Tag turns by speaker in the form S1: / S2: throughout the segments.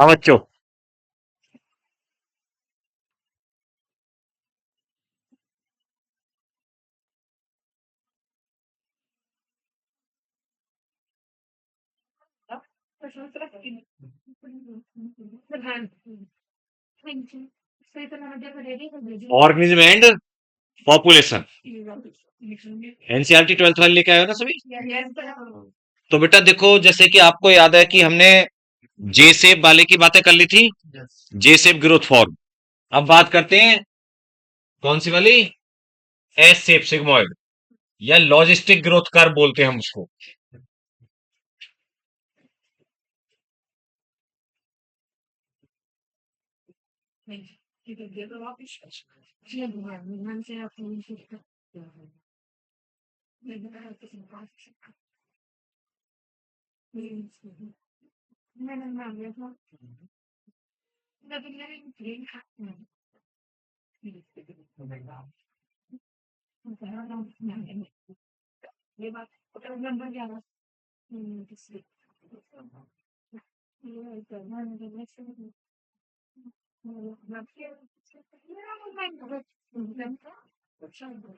S1: हाँ बच्चों, organism and population, NCERT 12th वाले लेके आए हो ना सभी। तो बेटा देखो, जैसे कि आपको याद है कि हमने जे सेप वाले की बातें कर ली थी, जे सेप ग्रोथ फॉर्म। अब बात करते हैं कौन सी वाली, एस सेप सिग्मोइड, या लॉजिस्टिक ग्रोथ कर्व बोलते हैं हम उसको।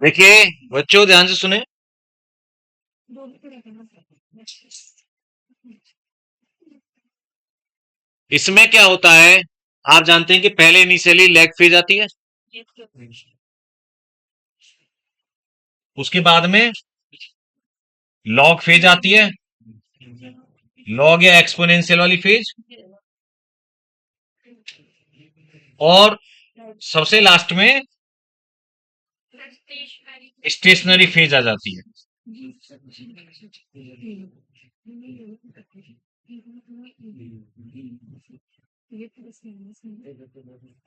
S1: देखिए बच्चों, ध्यान से सुने। इसमें क्या होता है, आप जानते हैं कि पहले इनिशियली लैग फेज आती है, उसके बाद में लॉग फेज आती है, लॉग या एक्सपोनेंशियल वाली फेज, और सबसे लास्ट में स्टेशनरी फेज आ जाती है।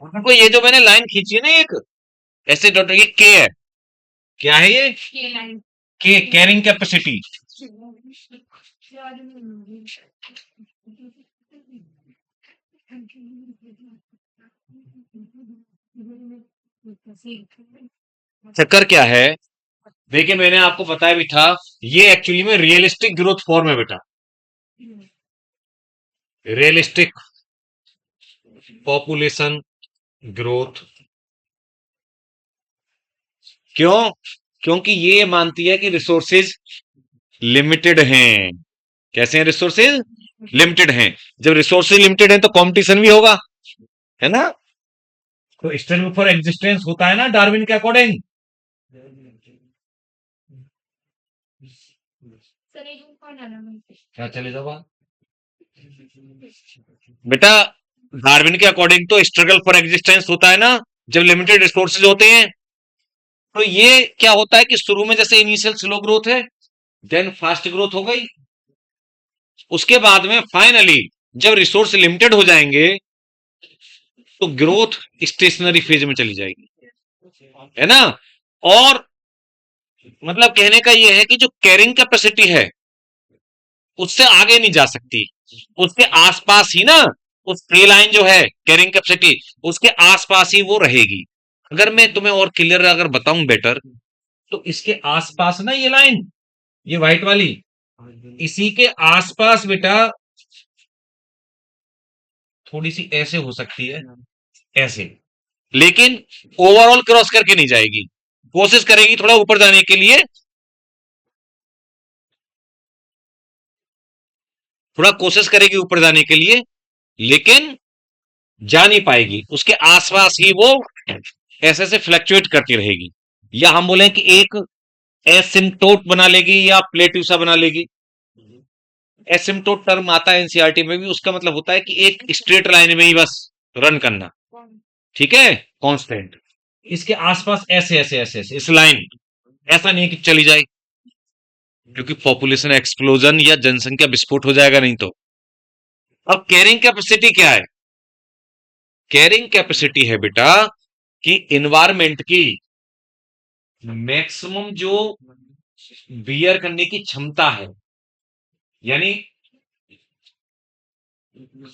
S1: देखो ये जो मैंने लाइन खींची है ना, एक ऐसे डॉट, ये के है, क्या है ये, के कैरिंग कैपेसिटी। चक्कर क्या है, देखिए मैंने आपको बताया भी था, ये एक्चुअली में रियलिस्टिक ग्रोथ फॉर्म है बेटा, रियलिस्टिक पॉपुलेशन ग्रोथ। क्यों? क्योंकि ये मानती है कि रिसोर्सेज लिमिटेड हैं। कैसे हैं रिसोर्सेज? लिमिटेड हैं। जब रिसोर्सेज लिमिटेड हैं तो कंपटीशन भी होगा, है ना। तो स्ट्रगल फॉर एग्जिस्टेंस होता है ना डार्विन के अकॉर्डिंग। क्या चले जाओ बेटा, डार्विन के अकॉर्डिंग तो स्ट्रगल फॉर एग्जिस्टेंस होता है ना जब लिमिटेड रिसोर्सेज होते हैं। तो ये क्या होता है कि शुरू में जैसे इनिशियल स्लो ग्रोथ है, देन फास्ट ग्रोथ हो गई, उसके बाद में फाइनली जब रिसोर्स लिमिटेड हो जाएंगे तो ग्रोथ स्टेशनरी फेज में चली जाएगी, है ना। और मतलब कहने का यह है कि जो कैरिंग कैपेसिटी है उससे आगे नहीं जा सकती, उसके आसपास ही ना, उस ट्री लाइन जो है कैरिंग कैपेसिटी, उसके आसपास ही वो रहेगी। अगर मैं तुम्हें और क्लियर अगर बताऊं बेटर, तो इसके आसपास ना ये लाइन, ये व्हाइट वाली, इसी के आसपास बेटा थोड़ी सी ऐसे हो सकती है, ऐसे, लेकिन ओवरऑल क्रॉस करके नहीं जाएगी, कोशिश करेगी थोड़ा ऊपर जाने के लिए, थोड़ा कोशिश करेगी ऊपर जाने के लिए, लेकिन जा नहीं पाएगी, उसके आसपास ही वो ऐसे ऐसे फ्लक्चुएट करती रहेगी, या हम बोले कि एक एसिम्टोट बना लेगी या प्लेट्यू सा बना लेगी। एसिम्टोट टर्म आता है एनसीईआरटी में भी, उसका मतलब होता है कि एक स्ट्रेट लाइन में ही बस रन करना, ठीक है, कांस्टेंट। इसके आसपास ऐसे ऐसे ऐसे ऐसे इस लाइन, ऐसा नहीं कि चली जाए, क्योंकि पॉपुलेशन एक्सप्लोजन या जनसंख्या विस्फोट हो जाएगा नहीं तो। अब कैरिंग कैपेसिटी क्या है? कैरिंग कैपेसिटी है बेटा कि इन्वायरमेंट की मैक्सिमम जो बियर करने की क्षमता है, यानी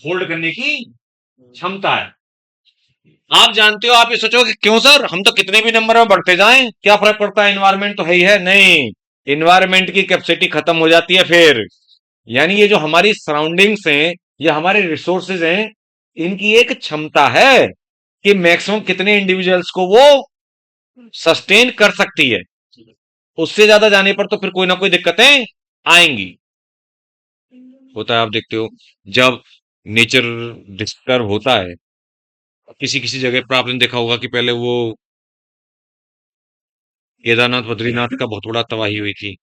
S1: होल्ड करने की क्षमता है। आप जानते हो, आप ये सोचो कि क्यों सर, हम तो कितने भी नंबर में बढ़ते जाएं क्या फर्क पड़ता है, इन्वायरमेंट तो है ही है। नहीं, इन्वायरमेंट की कैपेसिटी खत्म हो जाती है फिर, यानी ये जो हमारी सराउंडिंग्स हैं, ये हमारे रिसोर्सेज हैं, इनकी एक क्षमता है कि मैक्सिमम कितने इंडिविजुअल्स को वो सस्टेन कर सकती है। उससे ज्यादा जाने पर तो फिर कोई ना कोई दिक्कतें आएंगी। होता है, आप देखते हो, जब नेचर डिस्टर्ब होता है किसी किसी जगह पर, आपने देखा होगा कि पहले वो केदारनाथ बद्रीनाथ का बहुत बड़ा तबाही हुई थी।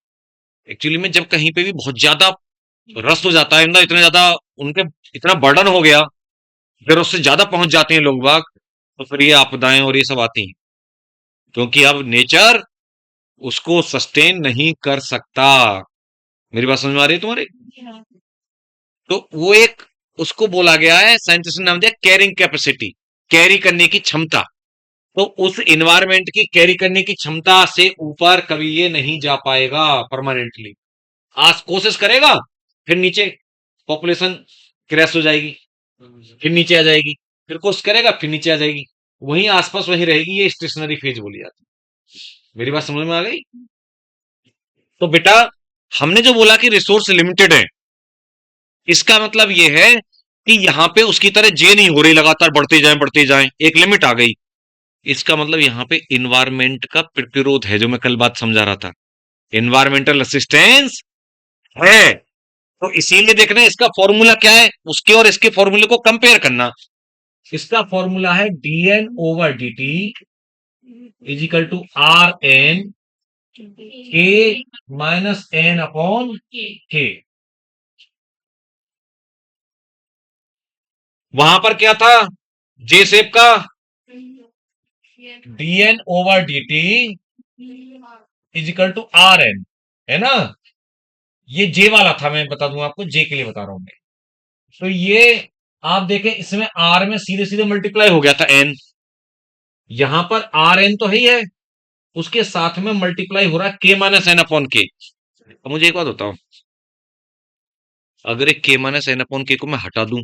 S1: एक्चुअली में जब कहीं पे भी बहुत ज्यादा रस हो जाता है ना, इतना ज्यादा उनके इतना बर्डन हो गया, फिर उससे ज्यादा पहुंच जाते हैं लोग बाग, तो फिर ये आपदाएं और ये सब आती हैं, क्योंकि अब नेचर उसको सस्टेन नहीं कर सकता। मेरी बात समझ में आ रही है तुम्हारे? तो वो एक, उसको बोला गया है, साइंटिस्ट ने नाम दिया कैरिंग कैपेसिटी, कैरी करने की क्षमता। तो उस इन्वायरमेंट की कैरी करने की क्षमता से ऊपर कभी ये नहीं जा पाएगा परमानेंटली। आज कोशिश करेगा, फिर नीचे पॉपुलेशन क्रैश हो जाएगी, फिर नीचे आ जाएगी, फिर कोशिश करेगा, फिर नीचे आ जाएगी, वहीं आसपास वहीं रहेगी। ये स्टेशनरी फेज बोली जाती है। मेरी बात समझ में आ गई? तो बेटा, हमने जो बोला कि रिसोर्स लिमिटेड है, इसका मतलब यह है कि यहां पे उसकी तरह जे नहीं हो रही, लगातार बढ़ते जाएं, एक लिमिट आ गई। इसका मतलब यहां पे इन्वायरमेंट का प्रतिरोध है, जो मैं कल बात समझा रहा था, इन्वायरमेंटल असिस्टेंस है। तो इसीलिए देखना इसका फॉर्मूला क्या है, उसके और इसके फॉर्मूले को कंपेयर करना। इसका फॉर्मूला है dn over dt is equal to r n k minus n upon k. वहां पर क्या था, जे सेप का dn over dt is equal to r n, है ना? ये जे वाला था, मैं बता दूं आपको, जे के लिए बता रहा हूं मैं। तो ये आप देखें, इसमें आर में सीधे सीधे मल्टीप्लाई हो गया था एन, यहां पर आर एन तो है ही है, उसके साथ में मल्टीप्लाई हो रहा है के माइनस एन अपॉन के। अब मुझे एक बात बताओ, अगर एक के माइनस एन अपॉन के को मैं हटा दूं,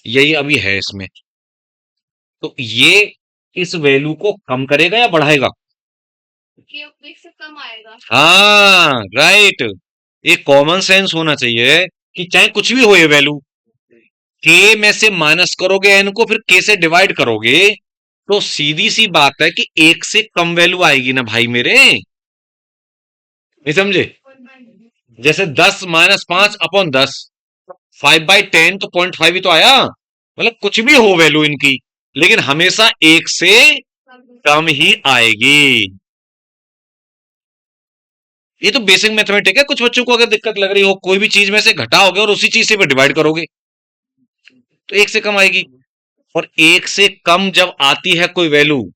S1: यही अभी है इसमें, तो ये इस वैल्यू को कम करेगा या बढ़ाएगा? से कम आएगा। हाँ, राइट। एक कॉमन सेंस होना चाहिए कि चाहे कुछ भी हो ये वैल्यू, के में से माइनस करोगे एन को, फिर के से डिवाइड करोगे, तो सीधी सी बात है कि एक से कम वैल्यू आएगी ना भाई मेरे, नहीं समझे? जैसे 10 माइनस 5 अपॉन 10, 5/10, तो 0.5 ही तो आया। मतलब कुछ भी हो वैल्यू इनकी, लेकिन हमेशा एक से कम ही आएगी। ये तो बेसिक मैथमेटिक है। कुछ बच्चों को अगर दिक्कत लग रही हो, कोई भी चीज में से घटाओगे और उसी चीज से डिवाइड करोगे, तो एक से कम आएगी। और एक से कम जब आती है कोई वैल्यू,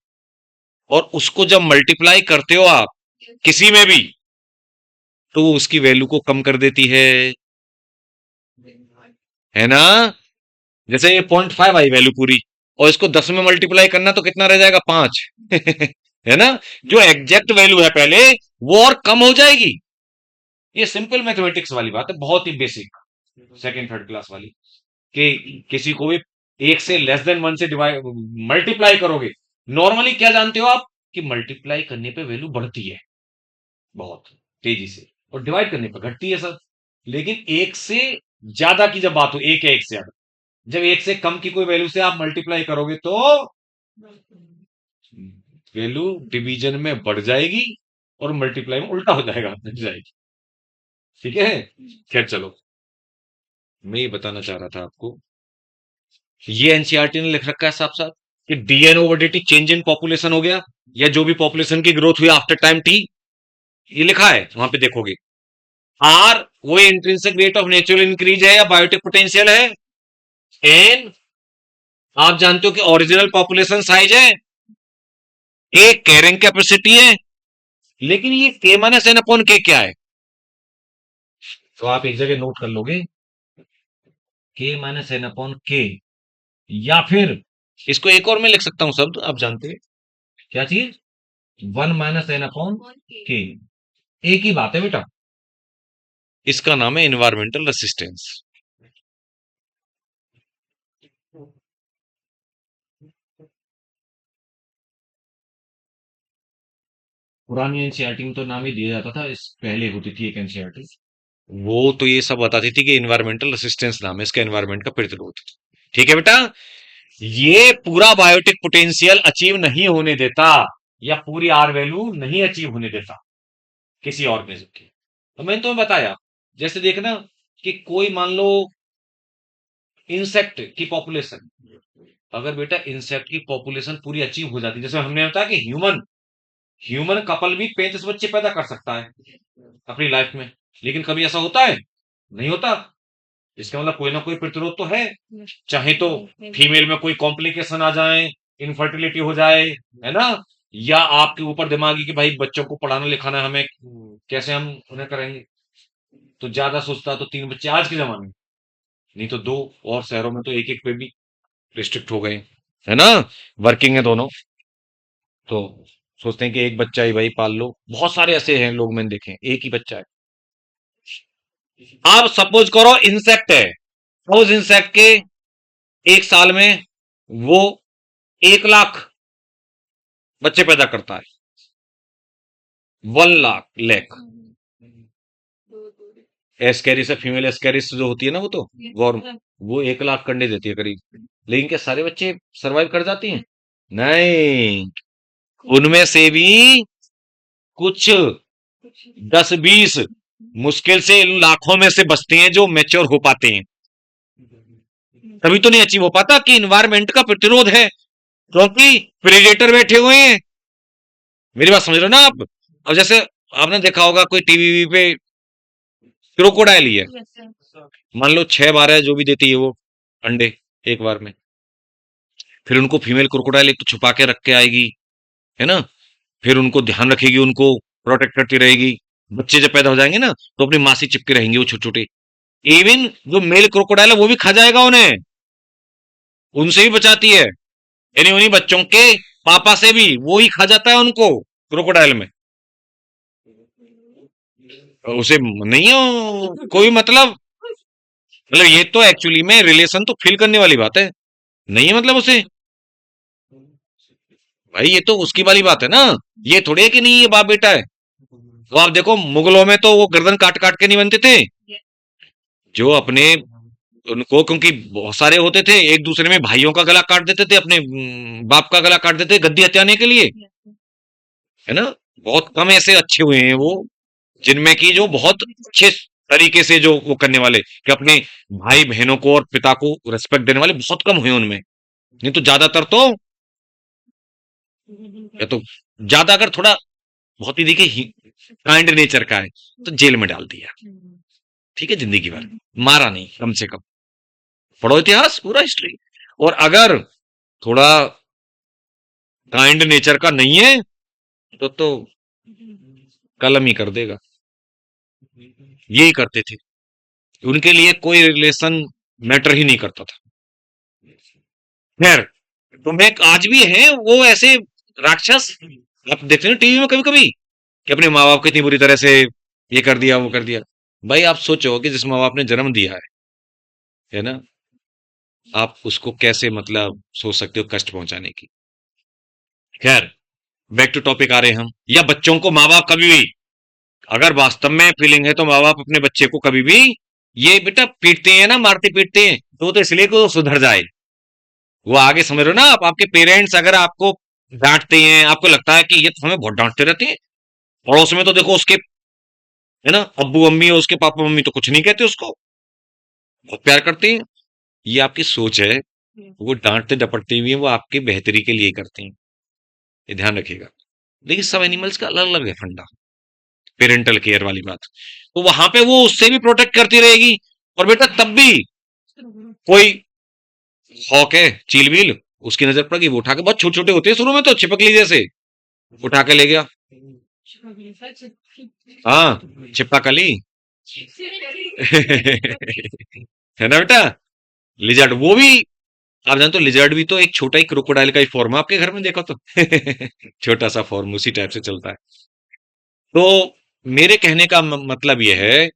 S1: और उसको जब मल्टीप्लाई करते हो आप किसी में भी, तो वो उसकी वैल्यू को कम कर देती है ना? जैसे ये 0.5 आई वैल्यू पूरी, और इसको 10 में मल्टीप्लाई करना, तो कितना रह जाएगा, 5। है ना? जो एग्जैक्ट वैल्यू है पहले, वो और कम हो जाएगी। ये सिंपल मैथमेटिक्स वाली बात है, बहुत ही बेसिक, सेकंड थर्ड क्लास वाली, कि किसी को भी एक से लेस देन वन से डिवाइड मल्टीप्लाई करोगे, नॉर्मली क्या जानते हो आप, कि मल्टीप्लाई करने पे वैल्यू बढ़ती है बहुत तेजी से, और डिवाइड करने पे घटती है सर। लेकिन एक से ज्यादा की जब बात हो, एक है एक से ज्यादा, जब एक से कम की कोई वैल्यू से आप मल्टीप्लाई करोगे, तो वैल्यू डिवीजन में बढ़ जाएगी और मल्टीप्लाई में उल्टा हो जाएगा, घट जाएगी। ठीक है? खैर चलो, मैं ये बताना चाह रहा था आपको, ये एनसीईआरटी ने लिख रखा है साफ साफ कि d n over dt change in population हो गया, या जो भी पॉपुलेशन की ग्रोथ हुई आफ्टर टाइम टी, ये लिखा है वहां पे देखोगे। आर वो intrinsic rate of natural increase है या बायोटिक पोटेंशियल है। एन आप जानते हो कि ओरिजिनल पॉपुलेशन साइज है। ए कैरिंग कैपेसिटी है। लेकिन ये के माइनस एन अपॉन के क्या है, तो आप एक जगह नोट कर लोगे, के माइनस एन अपॉन के, या फिर इसको एक और मैं लिख सकता हूं शब्द, आप जानते हैं क्या चीज, 1 - n/k। एक ही बात है बेटा, इसका नाम है इन्वायरमेंटल रेसिस्टेंस। पुरानी एनसीईआरटी में तो नाम ही दिया जाता था, इस पहले होती थी एक एनसीईआरटी, वो तो ये सब बताती थी कि इन्वायरमेंटल रेसिस्टेंस नाम है इसका, एनवायरमेंट का प्रतिरोध। ठीक है बेटा, ये पूरा बायोटिक पोटेंशियल अचीव नहीं होने देता, या पूरी आर वैल्यू नहीं अचीव होने देता किसी ऑर्गेनिज्म की। तो मैंने तुम्हें बताया, जैसे देखना कि कोई मान लो इंसेक्ट की पॉपुलेशन, अगर बेटा इंसेक्ट की पॉपुलेशन पूरी अचीव हो जाती, जैसे हमने बताया कि ह्यूमन ह्यूमन कपल भी 35 बच्चे पैदा कर सकता है अपनी लाइफ में, लेकिन कभी ऐसा होता है? नहीं होता। इसका मतलब कोई ना कोई प्रतिरोध तो है, चाहे तो फीमेल में कोई कॉम्प्लिकेशन आ जाए, इनफर्टिलिटी हो जाए, है ना, या आपके ऊपर दिमागी कि भाई बच्चों को पढ़ाना लिखाना है हमें, कैसे हम उन्हें करेंगे, तो ज्यादा सोचता तो 3 बच्चे आज के जमाने में, नहीं तो 2, और शहरों में तो एक एक पे भी रिस्ट्रिक्ट हो गए, है ना, वर्किंग है दोनों, तो सोचते हैं कि एक बच्चा ही भाई पाल लो। बहुत सारे ऐसे हैं लोग मैंने देखे हैं, एक ही बच्चा है। आप सपोज करो इंसेक्ट है, उस इंसेक्ट के एक साल में वो 1 लाख बच्चे पैदा करता है, 1 लाख। एस्केरिस है, फीमेल एस्केरिस जो होती है ना, वो तो वॉर्म, वो 1 लाख कंडे देती है करीब, लेकिन क्या सारे बच्चे सरवाइव कर जाती हैं? नहीं, उनमें से भी कुछ 10-20 मुश्किल से इन लाखों में से बचते हैं जो मैच्योर हो पाते हैं। तभी तो नहीं अचीव हो पाता कि इन्वायरमेंट का प्रतिरोध है, क्योंकि प्रेडेटर बैठे हुए हैं। मेरी बात समझ रहे हो ना आप? अब जैसे आपने देखा होगा कोई टीवी पे क्रोकोडाइल ही है, मान लो 6-12 जो भी देती है वो अंडे एक बार में, फिर उनको फीमेल क्रोकोडाइल एक तो छुपा के रख के आएगी, है ना, फिर उनको ध्यान रखेगी, उनको प्रोटेक्ट करती रहेगी। बच्चे जब पैदा हो जाएंगे ना तो अपनी माँ से चिपके रहेंगे वो छोटे छोटे, इवन जो मेल क्रोकोडाइल है वो भी खा जाएगा उन्हें, उनसे भी बचाती है, यानी उन्हीं बच्चों के पापा से भी वो ही खा जाता है उनको क्रोकोडाइल में। उसे नहीं हो कोई मतलब ये तो एक्चुअली में रिलेशन तो फील करने वाली बात है, नहीं है मतलब उसे, भाई ये तो उसकी वाली बात है ना, ये थोड़ी है कि नहीं ये बाप बेटा है। तो आप देखो मुगलों में तो वो गर्दन काट काट के नहीं बनते थे, जो अपने उनको, क्योंकि बहुत सारे होते थे, एक दूसरे में भाइयों का गला काट देते थे, अपने बाप का गला काट देते गद्दी हत्याने के लिए, है ना। बहुत कम ऐसे अच्छे हुए हैं वो, जिनमें की जो बहुत अच्छे तरीके से जो वो करने वाले, कि अपने भाई बहनों को और पिता को रेस्पेक्ट देने वाले बहुत कम हुए उनमें, नहीं तो ज्यादातर तो, या तो ज्यादा अगर थोड़ा बहुत ही देखिए काइंड नेचर का है तो जेल में डाल दिया, ठीक है, जिंदगी भर मारा नहीं कम से कम, पढ़ो इतिहास पूरा हिस्ट्री। और अगर थोड़ा काइंड नेचर का नहीं है तो कलम ही कर देगा, यही करते थे, उनके लिए कोई रिलेशन मैटर ही नहीं करता था। खैर, तुम्हें आज भी है वो ऐसे राक्षस, आप देखते हो टीवी में कभी कभी, कि अपने माँ बाप को इतनी बुरी तरह से ये कर दिया वो कर दिया। भाई आप सोचो कि जिस माँ बाप ने जन्म दिया है ना, आप उसको कैसे मतलब सोच सकते हो कष्ट पहुंचाने की। खैर, बैक टू टॉपिक आ रहे हैं हम, या बच्चों को माँ बाप कभी भी, अगर वास्तव में फीलिंग है तो माँ बाप अपने बच्चे को कभी भी, ये बेटा पीटते हैं ना, मारते पीटते हैं तो इसलिए कि वो सुधर जाए, वो आगे समझ रहे हो ना आप, आपके पेरेंट्स अगर आपको डांटते हैं, आपको लगता है कि ये तो हमें बहुत डांटते रहते हैं, पड़ोस में तो देखो उसके, है ना, अब्बू अम्मी और उसके पापा मम्मी तो कुछ नहीं कहते उसको, बहुत प्यार करते हैं, ये आपकी सोच है, वो डांटते डपटते हुए वो आपकी बेहतरी के लिए करते हैं, ये ध्यान रखिएगा। देखिए सब एनिमल्स का अलग अलग है फंडा, पेरेंटल केयर वाली बात, तो वहां पे वो उससे भी प्रोटेक्ट करती रहेगी, और बेटा तब भी कोई हॉक है चील व्हील, उसकी नजर पड़ गई, वो उठा के, बहुत छोटे छोटे होते हैं शुरू में तो छिपकली जैसे, उठा के ले गया, हाँ, छिपा कली है ना बेटा। लिजर्ड वो भी, आप जानते हो लिजर्ड भी तो एक छोटा ही क्रोकोडाइल का ही फॉर्म है, आपके घर में देखो तो छोटा सा फॉर्म उसी टाइप से चलता है। तो मेरे कहने का मतलब यह है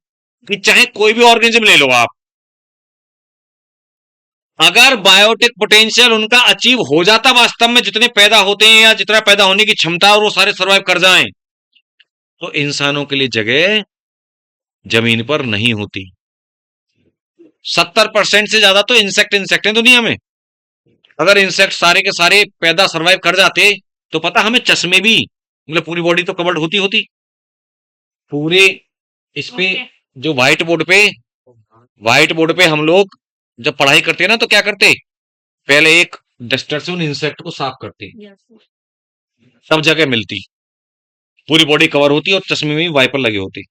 S1: कि चाहे कोई भी ऑर्गेनिज्म ले लो आप, अगर बायोटिक पोटेंशियल उनका अचीव हो जाता वास्तव में, जितने पैदा होते हैं या जितना पैदा होने की क्षमता, और वो सारे सरवाइव कर जाएं, तो इंसानों के लिए जगह जमीन पर नहीं होती। 70% से ज्यादा तो इंसेक्ट इंसेक्ट है दुनिया में। अगर इंसेक्ट सारे के सारे पैदा सरवाइव कर जाते तो पता हमें चश्मे भी, मतलब पूरी बॉडी तो कवर्ड होती होती पूरे। इस पे जो व्हाइट बोर्ड पे हम लोग जब पढ़ाई करते हैं ना तो क्या करते, पहले एक डस्टर से उन इंसेक्ट को साफ करते, सब जगह मिलती, पूरी बॉडी कवर होती और चश्मे में भी वाइपर लगे होते।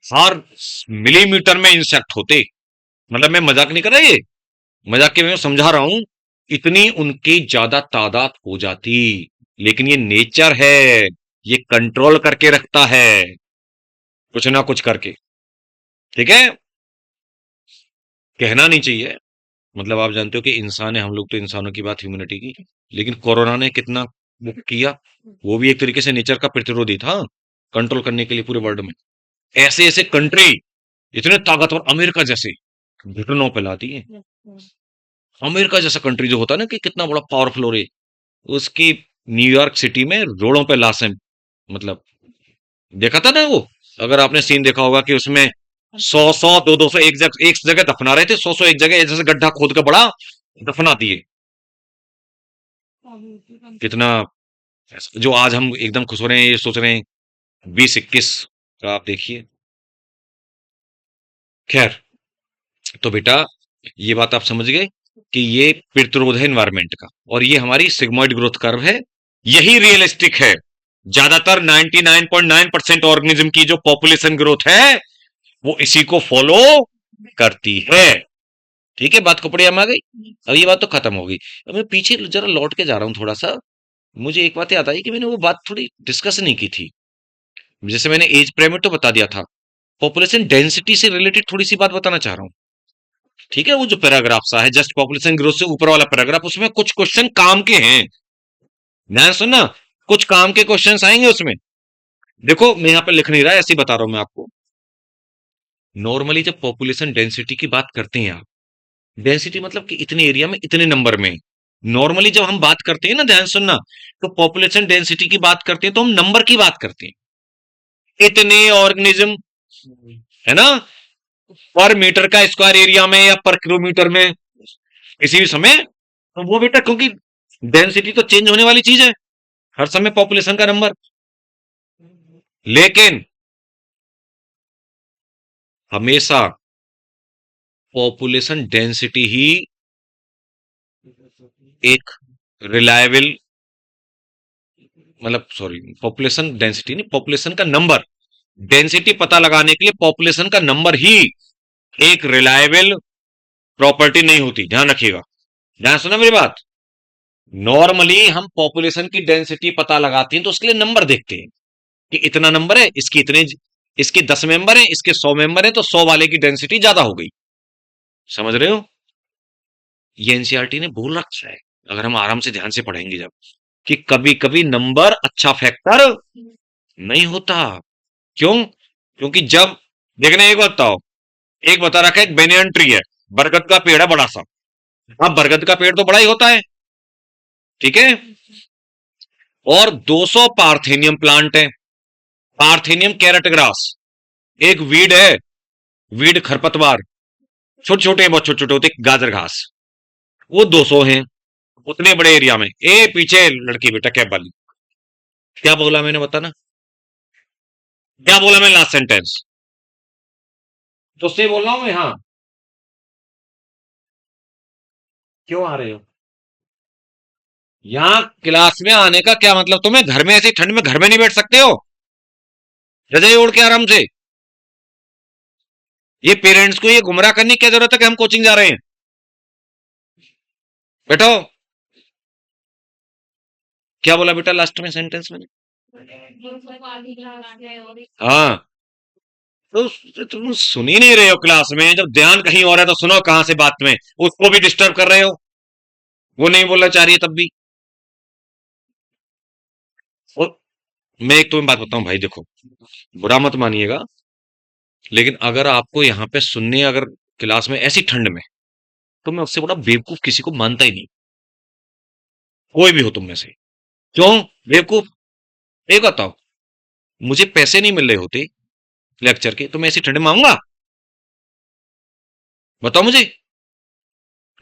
S1: हर मिलीमीटर में इंसेक्ट होते। मतलब मैं मजाक नहीं कर रहा, ये मजाक के में समझा रहा हूं, इतनी उनकी ज्यादा तादाद हो जाती। लेकिन ये नेचर है, ये कंट्रोल करके रखता है कुछ ना कुछ करके। ठीक है, कहना नहीं चाहिए, मतलब आप जानते हो कि इंसान है हम लोग, तो इंसानों की बात ह्यूमैनिटी की। लेकिन कोरोना ने कितना वो किया, वो भी एक तरीके से नेचर का प्रतिरोधी था कंट्रोल करने के लिए पूरे वर्ल्ड में। ऐसे ऐसे कंट्री इतने ताकतवर, अमेरिका जैसे, घुटनों पे लाती है। अमेरिका जैसा कंट्री जो होता है ना कि कितना बड़ा पावरफुल हो रही, उसकी न्यूयॉर्क सिटी में रोडों पे लाशें, मतलब देखा था ना वो, अगर आपने सीन देखा होगा कि उसमें 100 100 200 एक जगह दफना रहे थे, 100 एक जगह जैसे गड्ढा खोद के बड़ा दफना दिए। कितना, जो आज हम एकदम खुश हो रहे हैं, ये सोच रहे हैं 2021 का, आप देखिए। खैर, तो बेटा ये बात आप समझ गए कि ये प्रतिरोध है एनवायरमेंट का, और ये हमारी सिग्मॉइड ग्रोथ कर्व है, यही रियलिस्टिक है। ज्यादातर 99.9% ऑर्गेनिज्म की जो पॉपुलेशन ग्रोथ है वो इसी को फॉलो करती है। ठीक है, बात खोपड़िया में आ गई। अब ये बात तो खत्म हो गई। अब मैं पीछे जरा लौट के जा रहा हूं थोड़ा सा। मुझे एक बात याद आई कि मैंने वो बात थोड़ी डिस्कस नहीं की थी। जैसे मैंने एज पिरामिड तो बता दिया था, पॉपुलेशन डेंसिटी से रिलेटेड थोड़ी सी बात बताना चाह रहा हूँ। ठीक है, वो जो पैराग्राफ सा है जस्ट पॉपुलेशन ग्रोथ से ऊपर वाला पैराग्राफ, उसमें कुछ क्वेश्चन काम के हैं, ध्यान सुनना। कुछ काम के क्वेश्चन आएंगे उसमें। देखो मैं यहाँ पे लिख नहीं रहा, ऐसे ही बता रहा हूं मैं आपको। नॉर्मली जब पॉपुलेशन डेंसिटी की बात करते हैं आप, डेंसिटी मतलब कि इतने एरिया में इतने नंबर में, नॉर्मली जब हम बात करते हैं ना, ध्यान सुनना, तो पॉपुलेशन डेंसिटी की बात करते हैं तो हम नंबर की बात करते हैं, इतने ऑर्गेनिज्म, है ना, पर मीटर का स्क्वायर एरिया में या पर किलोमीटर में किसी भी समय। तो वो बेटा क्योंकि डेंसिटी तो चेंज होने वाली चीज है हर समय, पॉपुलेशन का नंबर। लेकिन हमेशा पॉपुलेशन डेंसिटी ही एक रिलायबल, मतलब सॉरी, पॉपुलेशन डेंसिटी नहीं, पॉपुलेशन का नंबर, डेंसिटी पता लगाने के लिए पॉपुलेशन का नंबर ही एक रिलायबल प्रॉपर्टी नहीं होती, ध्यान रखिएगा। ध्यान सुना मेरी बात। नॉर्मली हम पॉपुलेशन की डेंसिटी पता लगाते हैं तो उसके लिए नंबर देखते हैं कि इतना नंबर है, इसकी इतने, इसके 10 मेंबर हैं, इसके 100 मेंबर हैं, तो 100 वाले की डेंसिटी ज्यादा हो गई। समझ रहे हो, ये एनसीईआरटी ने बोल रखा है, अगर हम आराम से ध्यान से पढ़ेंगे जब, कि कभी कभी नंबर अच्छा फैक्टर नहीं होता। क्यों? क्योंकि जब, देखना एक बात बताओ, एक बता रखा है, एक बेनियन ट्री है, बरगद का पेड़ है बड़ा सा। अब बरगद का पेड़ तो बड़ा ही होता है, ठीक है, और 200 पार्थेनियम प्लांट है, पार्थेनियम कैरेट ग्रास, एक वीड है, वीड खरपतवार, छोटे छोटे, बहुत छोटे छोटे होते गाजर घास, वो 200 हैं उतने बड़े एरिया में। ए पीछे लड़की बेटा कैब वाली, क्या बोला मैंने, बताना क्या बोला मैं लास्ट सेंटेंस, तो से बोल रहा हूं मैं, हाँ। क्यों आ रहे हो यहाँ क्लास में आने का क्या मतलब, तुम्हें घर में ऐसी ठंड में घर में नहीं बैठ सकते हो रजाई ओढ़ के आराम से? ये पेरेंट्स को ये गुमराह करने की क्या जरूरत है कि हम कोचिंग जा रहे हैं? बैठो। क्या बोला बेटा लास्ट में सेंटेंस मैंने? हाँ, तो तुम सुन ही नहीं रहे हो क्लास में, जब ध्यान कहीं और है तो सुनो कहां से बात में, उसको भी डिस्टर्ब कर रहे हो, वो नहीं बोलना चाह रही है तब भी। और मैं एक तुम्हें बात बताऊं भाई, देखो बुरा मत मानिएगा, लेकिन अगर आपको यहाँ पे सुनने, अगर क्लास में ऐसी ठंड में, तो मैं उससे बड़ा बेवकूफ किसी को मानता ही नहीं, कोई भी हो तुम में से। क्यों? बेवकूफ। एक बताओ, मुझे पैसे नहीं मिल रहे होते लेक्चर के तो मैं ऐसी ठंड में आऊंगा? बताओ मुझे।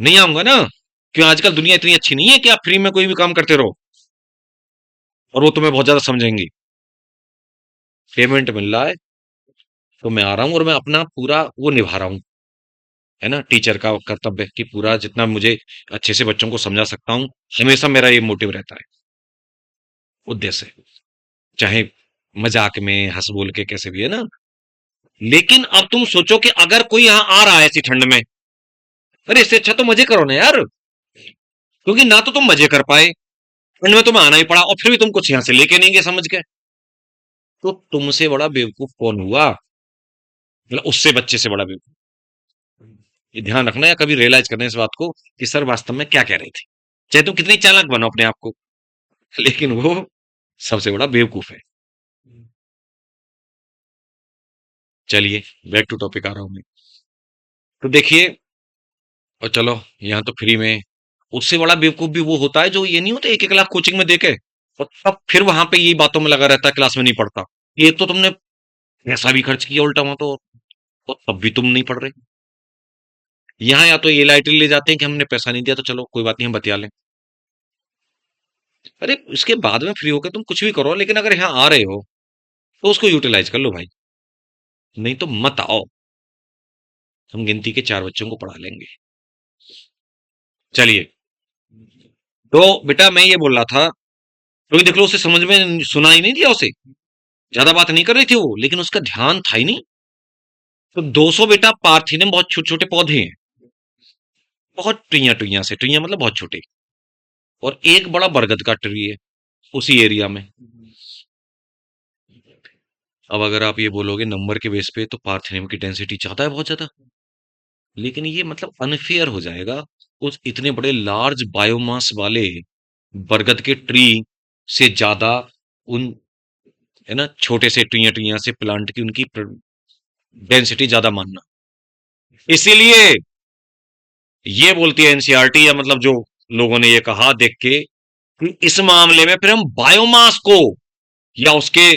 S1: नहीं आऊंगा ना। क्यों? आजकल दुनिया इतनी अच्छी नहीं है कि आप फ्री में कोई भी काम करते रहो और वो तुम्हें बहुत ज्यादा समझेंगी। पेमेंट मिल रहा है तो मैं आ रहा हूं और मैं अपना पूरा वो निभा रहा हूं, है ना, टीचर का कर्तव्य कि पूरा जितना मुझे अच्छे से बच्चों को समझा सकता हूं। हमेशा मेरा ये मोटिव रहता है, उद्देश्य, चाहे मजाक में हंस बोल के कैसे भी, है ना। लेकिन अब तुम सोचो कि अगर कोई यहां आ रहा है ऐसी ठंड में, अरे इससे अच्छा तो मजे करो ना यार। क्योंकि ना तो तुम मजे कर पाए, ठंड में तुम्हें आना ही पड़ा, और फिर भी तुम कुछ यहां से लेके नहीं गए समझ के। तो तुमसे बड़ा बेवकूफ कौन हुआ? मतलब उससे बच्चे से बड़ा बेवकूफ। ये ध्यान रखना, या कभी रियलाइज करना इस बात को कि सर वास्तव में क्या कह रहे थे। चाहे तुम कितनी चालाक बनो अपने आप को, लेकिन वो सबसे बड़ा बेवकूफ है। चलिए, बैक टू टॉपिक आ रहा हूं मैं। तो देखिए, और चलो, यहाँ तो फ्री में, उससे बड़ा बेवकूफ भी वो होता है जो ये नहीं होता 1-1 लाख कोचिंग में देके और तब फिर वहां पे यही बातों में लगा रहता है, क्लास में नहीं पढ़ता। एक तो तुमने पैसा भी खर्च किया उल्टा वहां तो तब भी तुम नहीं पढ़ रहे। यहाँ या तो ये लाइटली ले जाते हैं कि हमने पैसा नहीं दिया तो चलो कोई बात नहीं, हम बतिया लें। अरे इसके बाद में फ्री होकर तुम कुछ भी करो, लेकिन अगर यहाँ आ रहे हो तो उसको यूटिलाइज कर लो भाई। नहीं तो मत आओ, हम गिनती के 4 बच्चों को पढ़ा लेंगे। चलिए, तो बेटा मैं ये बोल रहा था, क्योंकि देख लो उसे समझ में सुना ही नहीं दिया उसे, ज्यादा बात नहीं कर रही थी वो, लेकिन उसका ध्यान था ही नहीं। तो 200 बेटा पार्थिनम बहुत छोटे छोटे पौधे हैं, बहुत टुइया टुइया से, टुइया मतलब बहुत छोटे, और एक बड़ा बरगद का ट्री है उसी एरिया में। अब अगर आप ये बोलोगे नंबर के बेस पे तो पार्थिनम की डेंसिटी ज्यादा है, बहुत ज्यादा, लेकिन ये मतलब अनफेयर हो जाएगा उस इतने बड़े लार्ज बायोमास वाले बरगद के ट्री से ज्यादा उन, है ना, छोटे से टुइया टुइया से प्लांट की उनकी डेंसिटी ज्यादा मानना। इसीलिए ये बोलती है एनसीईआरटी, या मतलब जो लोगों ने ये कहा देख के, कि इस मामले में फिर हम बायोमास को या उसके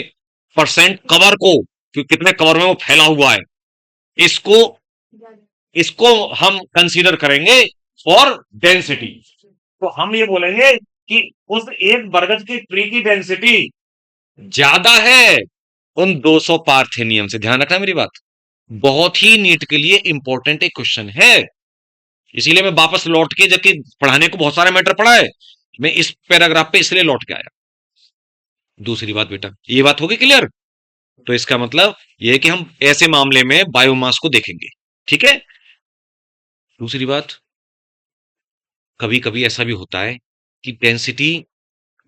S1: परसेंट कवर को, कि कितने कवर में वो फैला हुआ है, इसको इसको हम कंसीडर करेंगे फॉर डेंसिटी। तो हम ये बोलेंगे कि उस एक बरगद की ट्री की डेंसिटी ज्यादा है उन 200 पार्थेनियम से। ध्यान रखना मेरी बात, बहुत ही नीट के लिए इंपॉर्टेंट एक क्वेश्चन है। इसीलिए मैं वापस लौट के, जबकि पढ़ाने को बहुत सारा मैटर पढ़ा है, मैं इस पैराग्राफ पे इसलिए लौट के आया। दूसरी बात बेटा, ये बात होगी क्लियर? तो इसका मतलब यह है कि हम ऐसे मामले में बायोमास को देखेंगे, ठीक है। दूसरी बात, कभी कभी ऐसा भी होता है कि डेंसिटी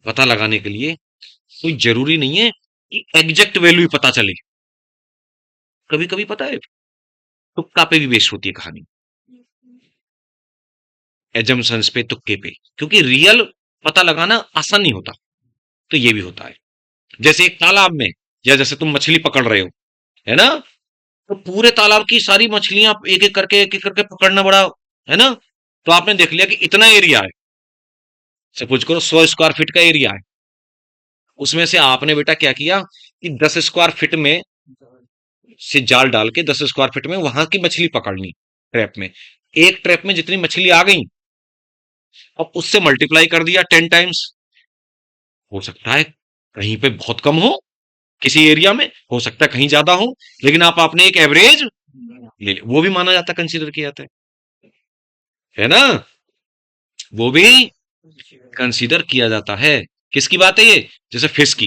S1: पता लगाने के लिए कोई जरूरी नहीं है कि एग्जैक्ट वैल्यू ही पता चले। कभी कभी पता है तुक्का पे भी बेस्ड होती है कहानी, एजम्पशंस पे, तुक्के पे, क्योंकि रियल पता लगाना आसान नहीं होता। तो ये भी होता है, जैसे एक तालाब में, या जैसे तुम मछली पकड़ रहे हो, है ना, तो पूरे तालाब की सारी मछलियां एक एक करके पकड़ना बड़ा, है ना। तो आपने देख लिया कि इतना एरिया है, सपोज करो 100 स्क्वायर फीट का एरिया है, उसमें से आपने बेटा क्या किया कि 10 स्क्वायर फीट में से जाल डाल के 10 स्क्वायर फीट में वहां की मछली पकड़नी, ट्रैप में। एक ट्रैप में जितनी मछली आ गई, अब उससे मल्टीप्लाई कर दिया 10 टाइम्स। हो सकता है कहीं पे बहुत कम हो, किसी एरिया में हो सकता है कहीं ज्यादा हो, लेकिन आप आपने एक एवरेज ले लिया, वो भी माना जाता, कंसीडर किया जाता है ना, वो भी कंसीडर किया जाता है। किसकी बात है ये? जैसे फिश की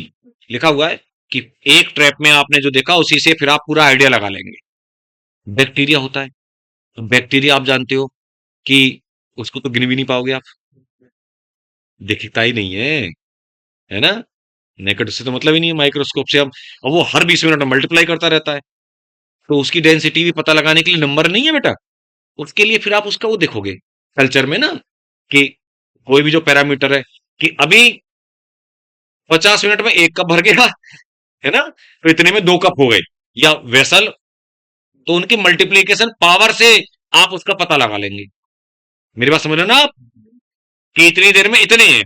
S1: लिखा हुआ है कि एक ट्रैप में आपने जो देखा उसी से फिर आप पूरा आइडिया लगा लेंगे। बैक्टीरिया होता है, तो बैक्टीरिया आप जानते हो कि उसको तो गिन भी नहीं पाओगे आप, दिखता ही नहीं है ना, नेकेड से तो मतलब ही नहीं है, माइक्रोस्कोप से। अब वो हर 20 मिनट में मल्टीप्लाई करता रहता है, तो उसकी डेंसिटी भी पता लगाने के लिए नंबर नहीं है बेटा। उसके लिए फिर आप उसका वो देखोगे कल्चर में ना, कि कोई भी जो पैरामीटर है, कि अभी 50 मिनट में 1 कप भर गया, है ना, तो इतने में 2 कप हो गए, या वेसल, तो उनकी मल्टीप्लीकेशन पावर से आप उसका पता लगा लेंगे। मेरी बात समझ रहे हो ना आप, कि इतनी देर में इतने हैं,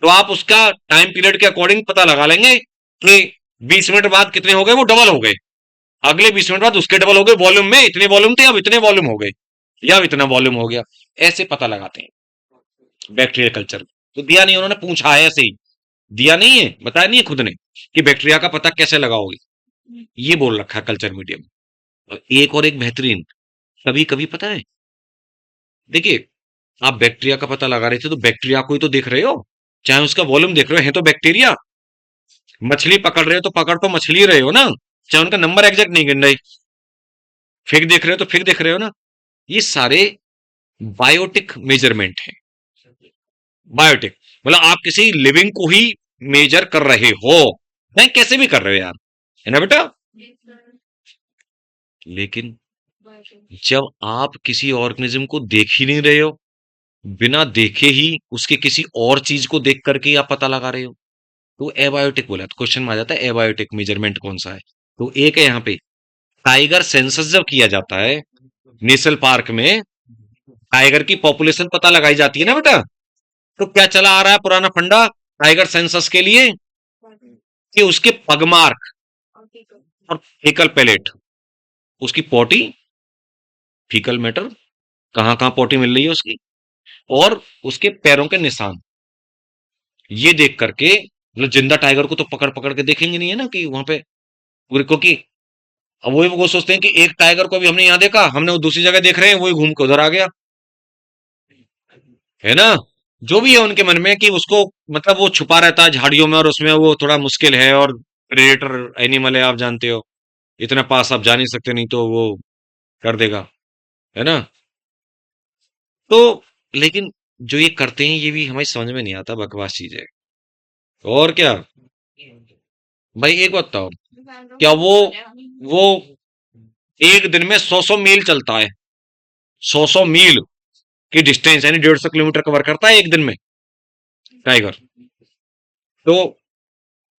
S1: तो आप उसका टाइम पीरियड के अकॉर्डिंग पता लगा लेंगे कि 20 मिनट बाद कितने हो गए, वो डबल हो गए। अगले 20 मिनट बाद उसके डबल हो गए, वॉल्यूम में इतने वॉल्यूम थे, अब इतने वॉल्यूम हो गए, या अब इतना वॉल्यूम हो गया। ऐसे पता लगाते हैं बैक्टीरिया कल्चर। तो दिया नहीं, उन्होंने पूछा है ऐसे ही, दिया नहीं है, बताया नहीं है खुद ने कि बैक्टीरिया का पता कैसे लगाओगे, ये बोल रखा है कल्चर मीडियम। और एक बेहतरीन, कभी कभी पता है, देखिए, आप बैक्टीरिया का पता लगा रहे थे तो बैक्टीरिया को ही तो देख रहे हो, चाहे उसका वॉल्यूम देख रहे हो, है तो बैक्टीरिया। मछली पकड़ रहे हो तो पकड़ तो मछली रहे हो ना, चाहे उनका नंबर एग्जैक्ट नहीं गिन रहे। फिग देख रहे हो तो फिग देख रहे हो ना। ये सारे बायोटिक मेजरमेंट है। बायोटिक मतलब आप किसी लिविंग को ही मेजर कर रहे हो, नहीं कैसे भी कर रहे हो यार, है ना बेटा। लेकिन जब आप किसी ऑर्गेनिज्म को देख ही नहीं रहे हो, बिना देखे ही उसके किसी और चीज को देख करके आप पता लगा रहे हो, तो एबायोटिक बोला। तो क्वेश्चन में आ जाता है एबायोटिक मेजरमेंट कौन सा है। तो एक है यहाँ पे, टाइगर सेंसस जब किया जाता है नेशनल पार्क में, टाइगर की पॉपुलेशन पता लगाई जाती है ना बेटा, तो क्या चला आ रहा है पुराना फंडा टाइगर सेंसस के लिए, कि उसके पगमार्क और फीकल पैलेट, उसकी पॉटी, फीकल मैटर, कहां कहां पॉटी मिल रही है उसकी, और उसके पैरों के निशान, ये देख करके, मतलब जिंदा टाइगर को तो पकड़ पकड़ के देखेंगे नहीं है ना कि वहां पे क्योंकि अब वही वो सोचते हैं कि एक टाइगर को भी हमने यहां देखा, हमने वो दूसरी जगह देख रहे हैं, वही घूम के उधर आ गया, है ना। जो भी है उनके मन में कि उसको, मतलब वो छुपा रहता है झाड़ियों में और उसमें वो थोड़ा मुश्किल है, और प्रेडेटर एनिमल है, आप जानते हो, इतना पास आप जा नहीं सकते, नहीं तो वो कर देगा, है ना। तो लेकिन जो ये करते हैं ये भी हमें समझ में नहीं आता, बकवास चीज है। और क्या भाई, एक बात बताओ, क्या वो एक दिन में 100 100 मील चलता है, 100 100 मील की डिस्टेंस, यानी 150 किलोमीटर कवर करता है एक दिन में टाइगर। तो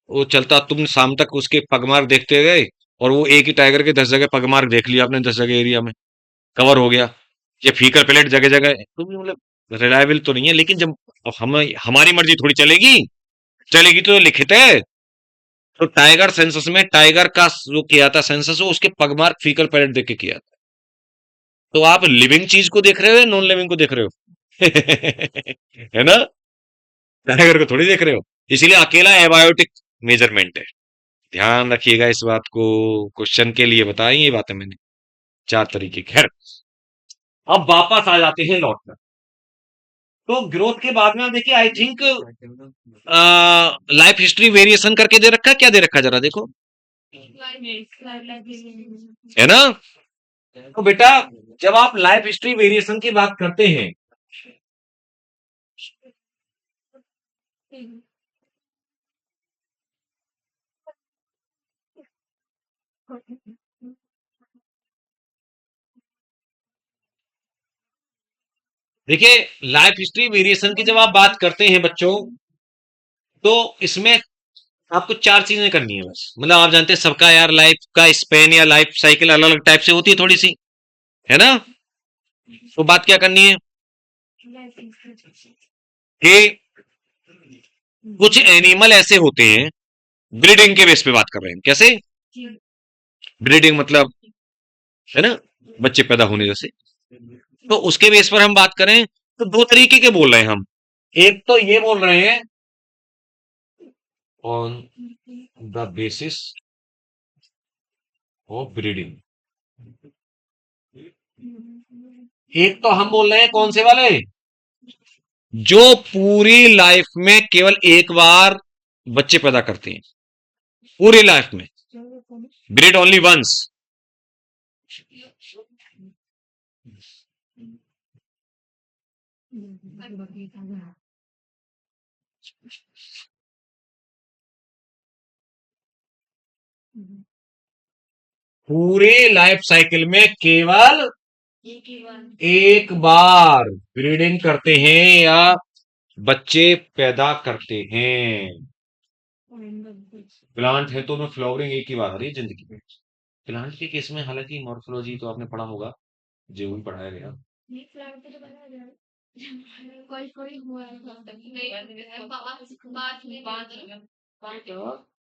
S1: वो चलता, तुम शाम तक उसके पगमार्क देखते गए, और वो एक ही टाइगर के 10 जगह पगमार्क देख लिया आपने, 10 जगह एरिया में कवर हो गया। ये फीकर प्लेट जगह जगह, तो भी मतलब रिलायबल तो नहीं है। लेकिन जब अब हम, हमारी मर्जी थोड़ी चलेगी, चलेगी तो लिखित है। तो टाइगर सेंसस में टाइगर का जो किया था सेंसस, वो उसके पगमार्क फीकल पैलेट देख के किया था। तो आप लिविंग चीज को देख रहे हो या नॉन लिविंग को देख रहे हो? है ना, टाइगर को थोड़ी देख रहे हो। इसीलिए अकेला एबायोटिक मेजरमेंट है, ध्यान रखिएगा इस बात को। क्वेश्चन के लिए बताई ये बातें मैंने, 4 तरीके। खैर, अब वापस आ जाते हैं लौट कर। तो ग्रोथ के बाद में आप देखिए, I think life history variation करके दे रखा है, क्या दे रखा है जरा देखो, है ना। तो बेटा, जब आप लाइफ हिस्ट्री वेरिएशन की बात करते हैं, देखिए, लाइफ हिस्ट्री वेरिएशन की जब आप बात करते हैं बच्चों, तो इसमें आपको 4 चीजें करनी है बस। मतलब आप जानते हैं सबका यार लाइफ का स्पेन या लाइफ साइकिल अलग अलग टाइप से होती है थोड़ी सी, है ना। तो बात क्या करनी है कि कुछ एनिमल ऐसे होते हैं, ब्रीडिंग के बेस पे बात कर रहे हैं, कैसे ब्रीडिंग मतलब, है ना, बच्चे पैदा होने जैसे। तो उसके बेस पर हम बात करें तो 2 तरीके के बोल रहे हैं हम। एक तो ये बोल रहे हैं on the basis of breeding, एक तो हम बोल रहे हैं कौन से वाले, जो पूरी लाइफ में केवल एक बार बच्चे पैदा करते हैं, पूरी लाइफ में, ब्रीड ओनली वंस। पूरे लाइफ साइकिल में केवल एक बार ब्रीडिंग करते हैं या बच्चे पैदा करते हैं। प्लांट है तो उनमें फ्लावरिंग एक ही बार आ रही है जिंदगी में। प्लांट के केस में हालांकि मॉर्फोलॉजी तो आपने पढ़ा होगा, जो भी पढ़ाया गया।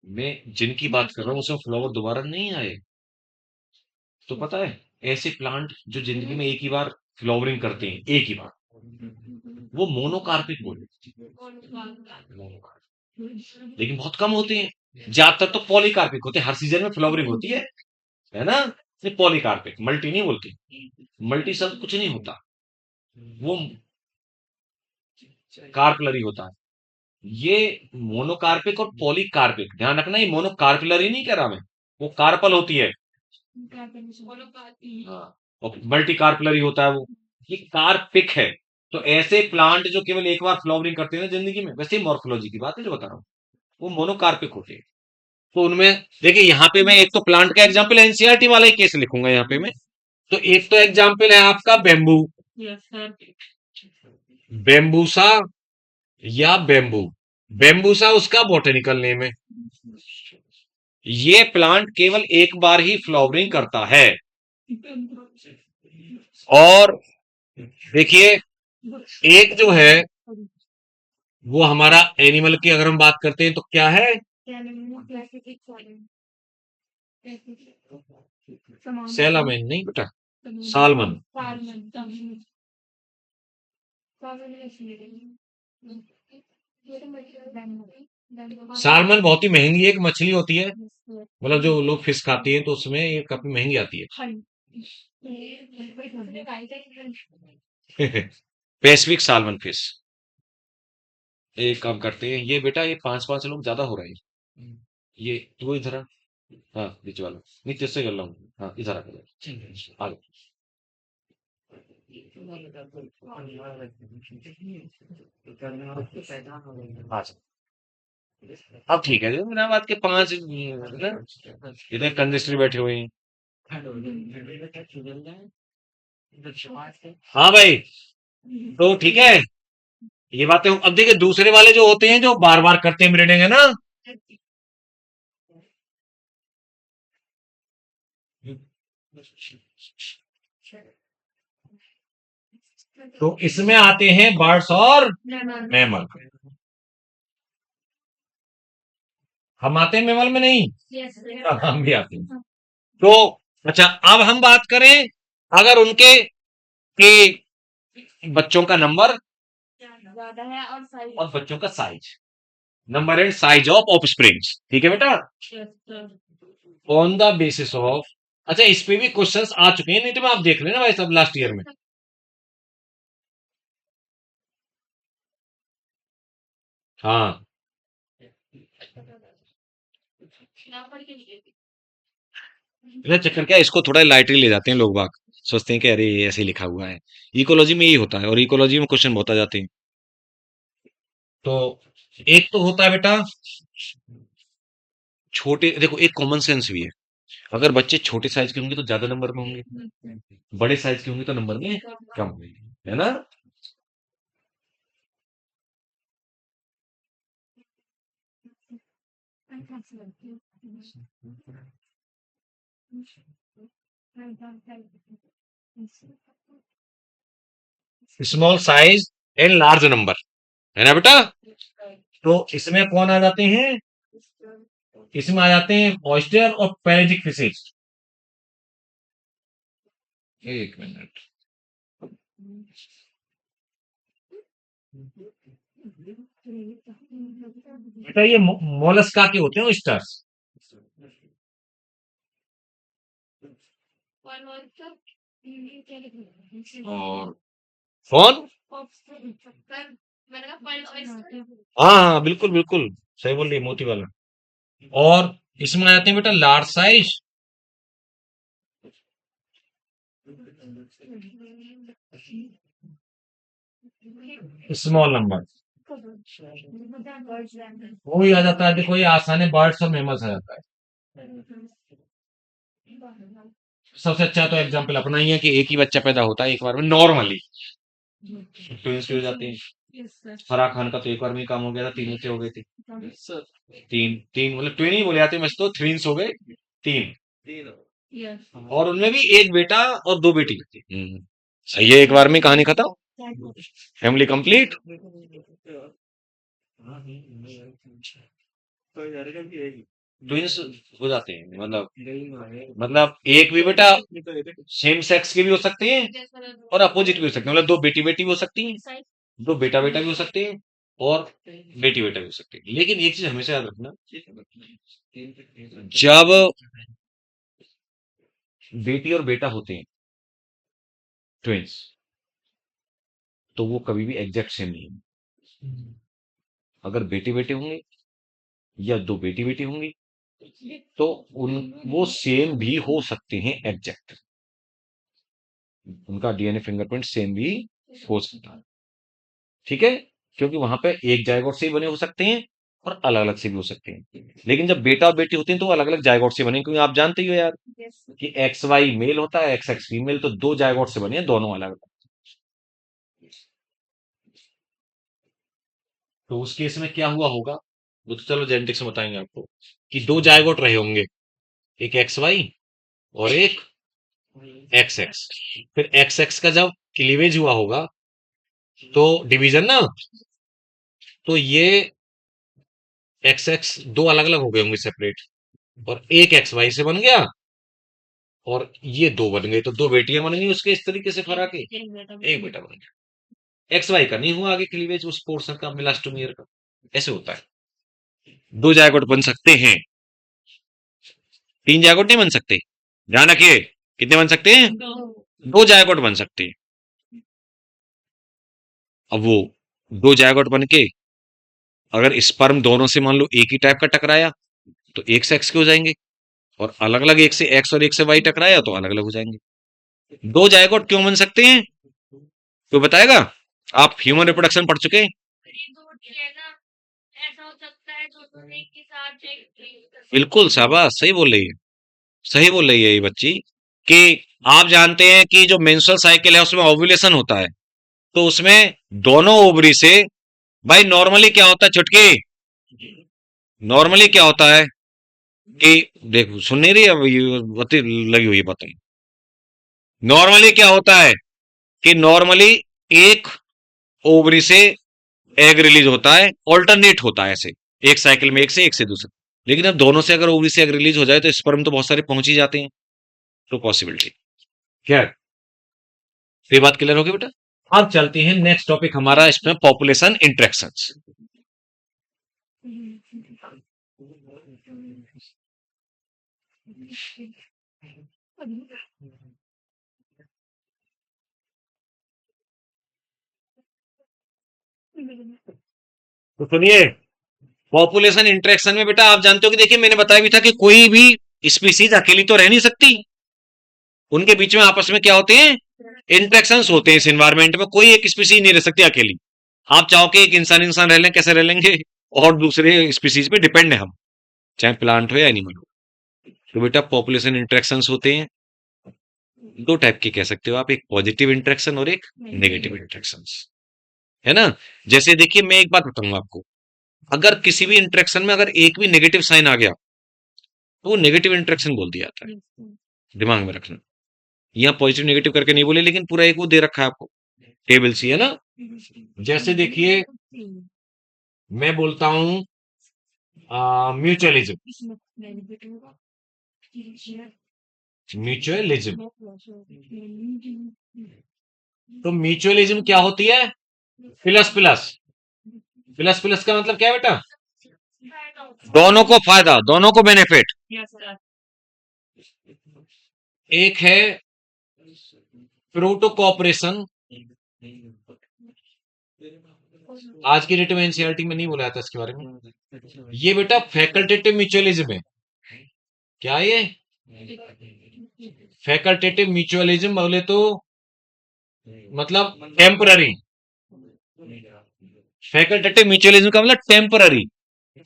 S1: मैं जिनकी बात कर रहा हूँ उसमें फ्लावर दोबारा नहीं आए। तो पता है, ऐसे प्लांट जो जिंदगी में एक ही बार फ्लावरिंग करते हैं, एक ही बार, वो मोनोकार्पिक बोले। मोनोकार्पिक। लेकिन बहुत कम होते हैं, ज्यादातर तो पॉलीकार्पिक होते हैं, हर सीजन में फ्लावरिंग होती है ना। ये पॉलीकार्पिक, मल्टी नहीं बोलते। मल्टी शब्द कुछ नहीं होता, वो कार्पलरी होता है। ये मोनोकार्पिक और पॉलीकार्पिक, ध्यान रखना, ये मोनोकार्पिलरी नहीं कह रहा मैं, वो कार्पल होती है। हाँ, और मल्टी कार्पलरी होता है वो। ये कार्पिक है। तो ऐसे प्लांट जो केवल एक बार फ्लावरिंग करते हैं ना जिंदगी में, वैसे मॉर्फोलॉजी की बात है जो बता रहा हूँ, वो मोनोकार्पिक होते हैं। तो उनमें देखिए, यहाँ पे मैं एक तो प्लांट का एग्जाम्पल एनसीईआरटी वाला ही केस लिखूंगा यहाँ पे मैं। तो एक तो एग्जाम्पल है आपका बेम्बू, बेम्बूसा या बेम्बू। बेम्बूसा उसका बॉटेनिकल नेम है। ये प्लांट केवल एक बार ही फ्लावरिंग करता है। और देखिए, एक जो है वो हमारा एनिमल की अगर हम बात करते हैं तो क्या है? सैलामेन नहीं बेटा, सालमन। सालमन बहुत ही महंगी एक मछली होती है, मतलब जो लोग फिश खाती हैं तो उसमें ये काफी महंगी आती है। Pacific salmon fish. एक काम करते हैं, ये बेटा ये पांच पांच लोग ज्यादा हो रहे हैं। ये तू इधर आ। हाँ, बीच वाला नहीं, तेरे कर रहा हूँ। हाँ, इधर आ आ आ जा। अब ठीक है, जो मेरा बात के पांच इधर कंजस्टरी बैठे हुए हैं। हाँ भाई, तो ठीक है, ये बातें अब देखिए, दूसरे वाले जो होते हैं जो बार बार करते हैं ब्रीडिंग, है ना। तो इसमें आते हैं बर्ड्स और मैमल। हम आते हैं मैमल में नहीं? हम भी आते हैं। तो अच्छा, अब हम बात करें अगर उनके के बच्चों का नंबर और बच्चों का size, number and size of springs, ठीक है बेटा। ऑन द बेसिस ऑफ, अच्छा इस पे भी क्वेश्चंस आ चुके हैं, नहीं तो मैं आप देख लेना भाई सब लास्ट ईयर में। हाँ, इधर चक्कर क्या है, इसको थोड़ा लाइटली ले जाते हैं लोग बाग, सोचते हैं कि अरे ये ऐसे ही लिखा हुआ है। इकोलॉजी में यही होता है, और इकोलॉजी में क्वेश्चन बहुत आ जाते हैं। तो एक तो होता है बेटा छोटे, देखो एक कॉमन सेंस भी है, अगर बच्चे छोटे साइज के होंगे तो ज्यादा नंबर में होंगे, बड़े साइज के होंगे तो नंबर में कम होंगे, है ना। Small size and large number, है ना बेटा। तो इसमें कौन आ जाते हैं? इसमें आ जाते हैं ऑयस्टर और पैलेजिक फिशेज। एक मिनट बेटा, ये मोलस्का के होते हैं ऑयस्टर्स। और कौन? हाँ हाँ, बिल्कुल बिल्कुल, सही बोल रही है, मोती वाला। और इसमें आ जाते हैं बेटा लार्ज साइज, स्मॉल नंबर। वो ही आ जाता है, देखो ये आसान है, बर्ड्स और मैमल्स आ जाता है। सबसे अच्छा तो एग्जाम्पल अपना ही है कि एक ही बच्चा पैदा होता है एक बार में नॉर्मली, ट्विंस भी हो जाते हैं। फराह खान का तो एक बार में ही काम हो गया था, तीन बच्चे हो गए थे। तीन तीन मतलब ट्विन ही बोले जाते हैं, वैसे तो ट्विंस हो गए तीन, और उनमें भी एक बेटा और दो बेटी। सही है, एक बार में कहानी खत्म। Family complete. ट्विंस हो जाते हैं, मतलब एक भी बेटा सेम सेक्स के भी हो सकते हैं और अपोजिट भी हो सकते हैं, मतलब दो बेटी बेटी भी हो सकती हैं, दो बेटा बेटा भी हो सकते हैं और बेटी बेटा भी हो सकते हैं। लेकिन एक चीज हमेशा याद रखना, जब बेटी और बेटा होते हैं ट्विंस, तो वो कभी भी एग्जैक्ट सेम नहीं है। अगर बेटे बेटे होंगे या दो बेटी बेटी होंगी तो उन वो सेम भी हो सकते हैं एग्जैक्ट, उनका डीएनए फिंगरप्रिंट सेम भी हो सकता है। ठीक है, क्योंकि वहां पे एक जायगोट से ही बने हो सकते हैं और अलग अलग से भी हो सकते हैं। लेकिन जब बेटा और बेटी होती हैं तो वो अलग अलग जायगोट से बने, क्योंकि आप जानते ही हो यार कि एक्स वाई मेल होता है, एक्स एक्स फीमेल, तो दो जायगोट से बने हैं, दोनों अलग। तो उस केस में क्या हुआ होगा, वो तो चलो जेनेटिक्स में बताएंगे आपको, कि दो जायगोट रहे होंगे, एक एक्स वाई और एक एक्स एक्स। फिर एक्स एक्स का जब क्लीवेज हुआ होगा, तो डिवीजन ना, तो ये एक्स एक्स दो अलग अलग हो गए होंगे सेपरेट, और एक एक्स वाई से बन गया और ये दो बन गए, तो दो बेटियां बन गई उसके, इस तरीके से फरा के एक बेटा बन गया। एक्स वाई का नहीं हुआ आगे क्लीवेज उस पोर्शन का, मिलास्टोमियर का। ऐसे होता है, दो जायगोट बन सकते हैं, तीन जायगोट नहीं बन सकते। ध्यान रखिए, कितने बन सकते हैं, दो जायगोट बन सकते हैं। अब वो दो जायगोट बन के अगर स्पर्म दोनों से मान लो एक ही टाइप का टकराया तो एक सेक्स के हो जाएंगे, और अलग अलग एक से एक्स और एक से वाई टकराया तो अलग अलग हो जाएंगे। दो जायगोट क्यों बन सकते हैं, कोई बताएगा? आप ह्यूमन रिप्रोडक्शन पढ़ चुके हैं? बिल्कुल शाबाश, सही बोल रही है, सही बोल रही है ये बच्ची, कि आप जानते हैं कि जो मेंस्ट्रुअल साइकिल है उसमें ओव्यूलेशन होता है, तो उसमें दोनों ओवरी से, भाई नॉर्मली क्या होता है छुटकी, नॉर्मली क्या होता है कि, देखो सुन नहीं रही, अब ये लगी हुई है पता। नॉर्मली क्या होता है कि नॉर्मली एक ओवरी से एग रिलीज होता है, ऑल्टरनेट होता है ऐसे, एक साइकिल में एक से दूसरे। लेकिन अब दोनों से अगर ओवरी से एग रिलीज हो जाए तो स्पर्म तो बहुत सारे पहुंच ही जाते हैं, तो पॉसिबिलिटी क्या, ये बात क्लियर होगी बेटा। अब चलते हैं नेक्स्ट टॉपिक हमारा, इसमें पॉपुलेशन इंटरेक्शंस। तो सुनिए, पॉपुलेशन इंटरेक्शन में बेटा आप जानते हो कि देखिए मैंने बताया भी था कि कोई भी स्पीसीज अकेली तो रह नहीं सकती, उनके बीच में आपस में क्या होते हैं, इंटरेक्शंस होते हैं। इस एनवायरमेंट में कोई एक स्पीसीज नहीं रह सकती अकेली। आप चाहो कि एक इंसान इंसान रह लें, कैसे रह लेंगे, और दूसरे स्पीसीज पे डिपेंड है हम, चाहे प्लांट हो या एनिमल हो। तो बेटा पॉपुलेशन इंटरेक्शंस होते हैं, दो टाइप के कह सकते हो आप, एक पॉजिटिव इंटरेक्शन और एक नेगेटिव इंटरेक्शंस, है ना। जैसे देखिए मैं एक बात बताऊंगा आपको, अगर किसी भी इंटरेक्शन में अगर एक भी नेगेटिव साइन आ गया तो वो नेगेटिव इंटरेक्शन बोल दिया जाता है, दिमाग में रखना। यहाँ पॉजिटिव नेगेटिव करके नहीं बोले, लेकिन पूरा एक वो दे रखा है आपको, टेबल सी है ना। जैसे देखिए मैं बोलता हूं म्यूचुअलिज्म, म्यूचुअलिज्म, तो म्यूचुअलिज्म क्या होती है, प्लस प्लस, प्लस प्लस का मतलब क्या है बेटा, दोनों को फायदा, दोनों को बेनिफिट। एक है प्रोटो कॉपरेशन, आज की डेट में एनसीईआरटी में नहीं बोला जाता इसके बारे में, ये बेटा फैकल्टेटिव म्यूचुअलिज्म है। क्या ये फैकल्टेटिव म्यूचुअलिज्म बोले तो मतलब टेम्पररी, फैकल्टेटिव म्यूचुअलिज्म का मतलब टेम्पररी,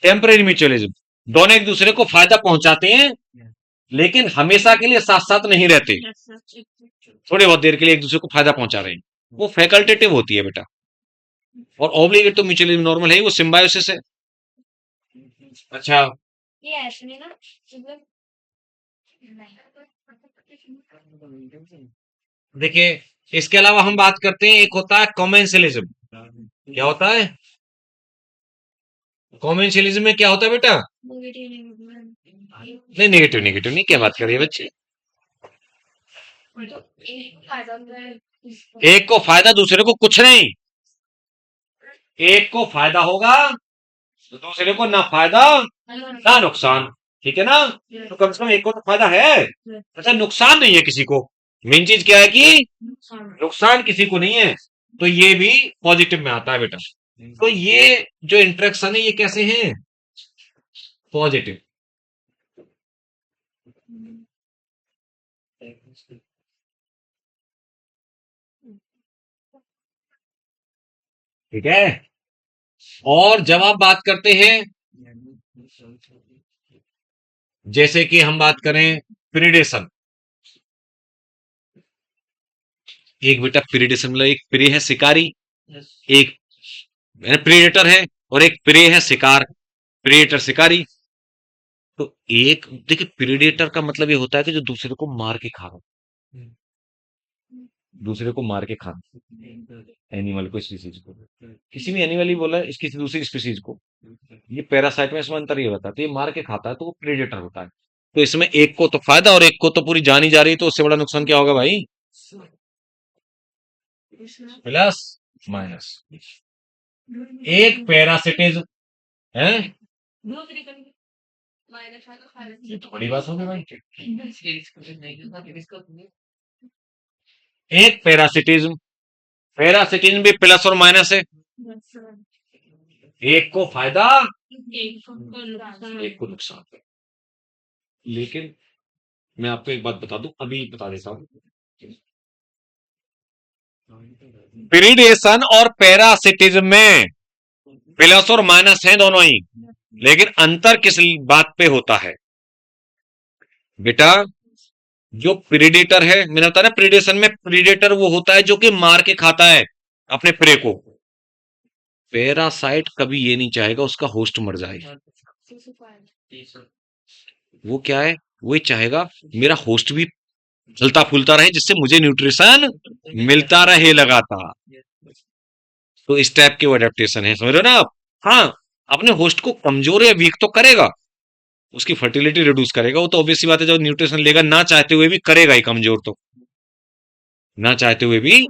S1: टेम्पररी म्यूचुअलिज्म, दोनों एक दूसरे को फायदा पहुंचाते हैं लेकिन हमेशा के लिए साथ साथ नहीं रहते, थोड़ी बहुत देर के लिए एक दूसरे को फायदा पहुंचा रहे हैं, वो फैकल्टेटिव होती है बेटा। और ऑब्लिगेट तो म्यूचुअलिज्म नॉर्मल है, वो सिम्बायोसिस है। अच्छा, देखिए, इसके अलावा हम बात करते हैं, एक होता है कॉमेंसलिज्म। क्या होता है कॉमेंसलिज्म में? क्या होता है बेटा? नहीं, नेगेटिव नेगेटिव नहीं, क्या बात कर रही है बच्चे? एक को फायदा, दूसरे को कुछ नहीं। एक को फायदा होगा तो दूसरे को ना फायदा ना नुकसान। ठीक है ना? तो कम से कम एक को तो फायदा है, अच्छा नुकसान नहीं है किसी को। मेन चीज क्या है कि नुकसान किसी को नहीं है। तो ये भी पॉजिटिव में आता है बेटा। तो ये जो इंटरेक्शन है ये कैसे है? पॉजिटिव। ठीक है। और जब आप बात करते हैं, जैसे कि हम बात करें प्रीडेशन। एक बेटा प्रीडेशन मतलब एक प्रे है शिकारी, एक प्रीडेटर है, और एक प्रे है शिकार। प्रीडेटर शिकारी। तो एक देखिए, प्रीडेटर का मतलब ये होता है कि जो दूसरे को मार के खा रहा है, दूसरे को मार के खाना, एनिमल को, स्पीसीज को। किसी भी एनिमल ही बोला है, इस किसी दूसरी स्पीसीज को। ये पैरासाइट में इसमें अंतर ये होता है, तो ये मार के खाता है तो वो प्रेडेटर होता है। तो इसमें एक को तो फायदा और एक को तो पूरी जान ही जा रही है, तो उससे बड़ा नुकसान क्या होगा भाई? Plus minus. एक पैरासिटिज्म है। ये तो बड़ी बात होगी भाई। एक पैरासिटिज्म, पैरासिटिज्म भी प्लस और माइनस है। एक को फायदा, एक को नुकसान। लेकिन मैं आपको एक बात बता दूं, अभी बता देता हूं। प्रीडेशन और पैरासिटिज्म में प्लस और माइनस है दोनों ही, लेकिन अंतर किस बात पे होता है बेटा? जो प्रीडेटर है, मैंने बताया ना, प्रीडेशन में प्रीडेटर वो होता है जो कि मार के खाता है अपने प्रे को। पैरासाइट कभी ये नहीं चाहेगा उसका होस्ट मर जाए। वो क्या है? वो ये चाहेगा मेरा होस्ट भी चलता फूलता रहे, जिससे मुझे न्यूट्रिशन मिलता रहे लगातार। तो इस टाइप के वो अडेप्टेशन है, समझ रहे हो ना आप? हाँ, अपने होस्ट को कमजोर या वीक तो करेगा, उसकी फर्टिलिटी रिड्यूस करेगा, वो तो ऑब्वियस सी बात है, जब न्यूट्रिशन लेगा ना चाहते हुए भी करेगा ही कमजोर तो, ना चाहते हुए भी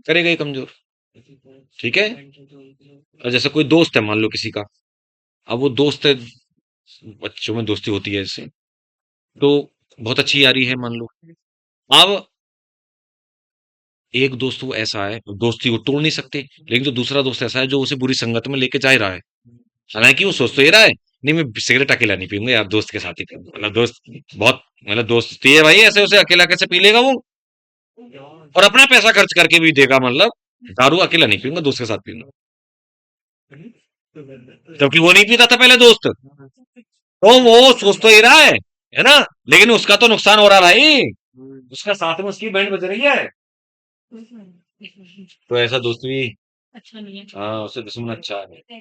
S1: करेगा ही कमजोर। ठीक है। और जैसे कोई दोस्त है मान लो किसी का, अब वो दोस्त है, बच्चों में दोस्ती होती है जैसे, तो बहुत अच्छी यारी है मान लो। अब एक दोस्त वो ऐसा है, दोस्ती को तोड़ नहीं सकते, लेकिन जो दूसरा दोस्त ऐसा है जो उसे बुरी संगत में लेके जा ही रहा है। हालांकि वो सोच तो ये रहा है, नहीं मैं सिगरेट अकेला नहीं पीऊंगा यार, दोस्त के साथ ही पीऊंगा, मतलब दोस्त बहुत, मतलब दोस्ती है भाई, ऐसे उसे अकेला कैसे पी लेगा वो? और अपना पैसा खर्च करके भी देगा, मतलब दारू अकेला नहीं पीऊंगा, दोस्त के साथ पीऊंगा। जबकि वो नहीं पीता था पहले दोस्त, तो वो सोच तो ये रहा है ना? लेकिन उसका तो नुकसान हो रहा है भाई, उसका साथ में उसकी बैंड बज रही है। तो ऐसा दोस्त भी, हाँ, उससे दुश्मन अच्छा है।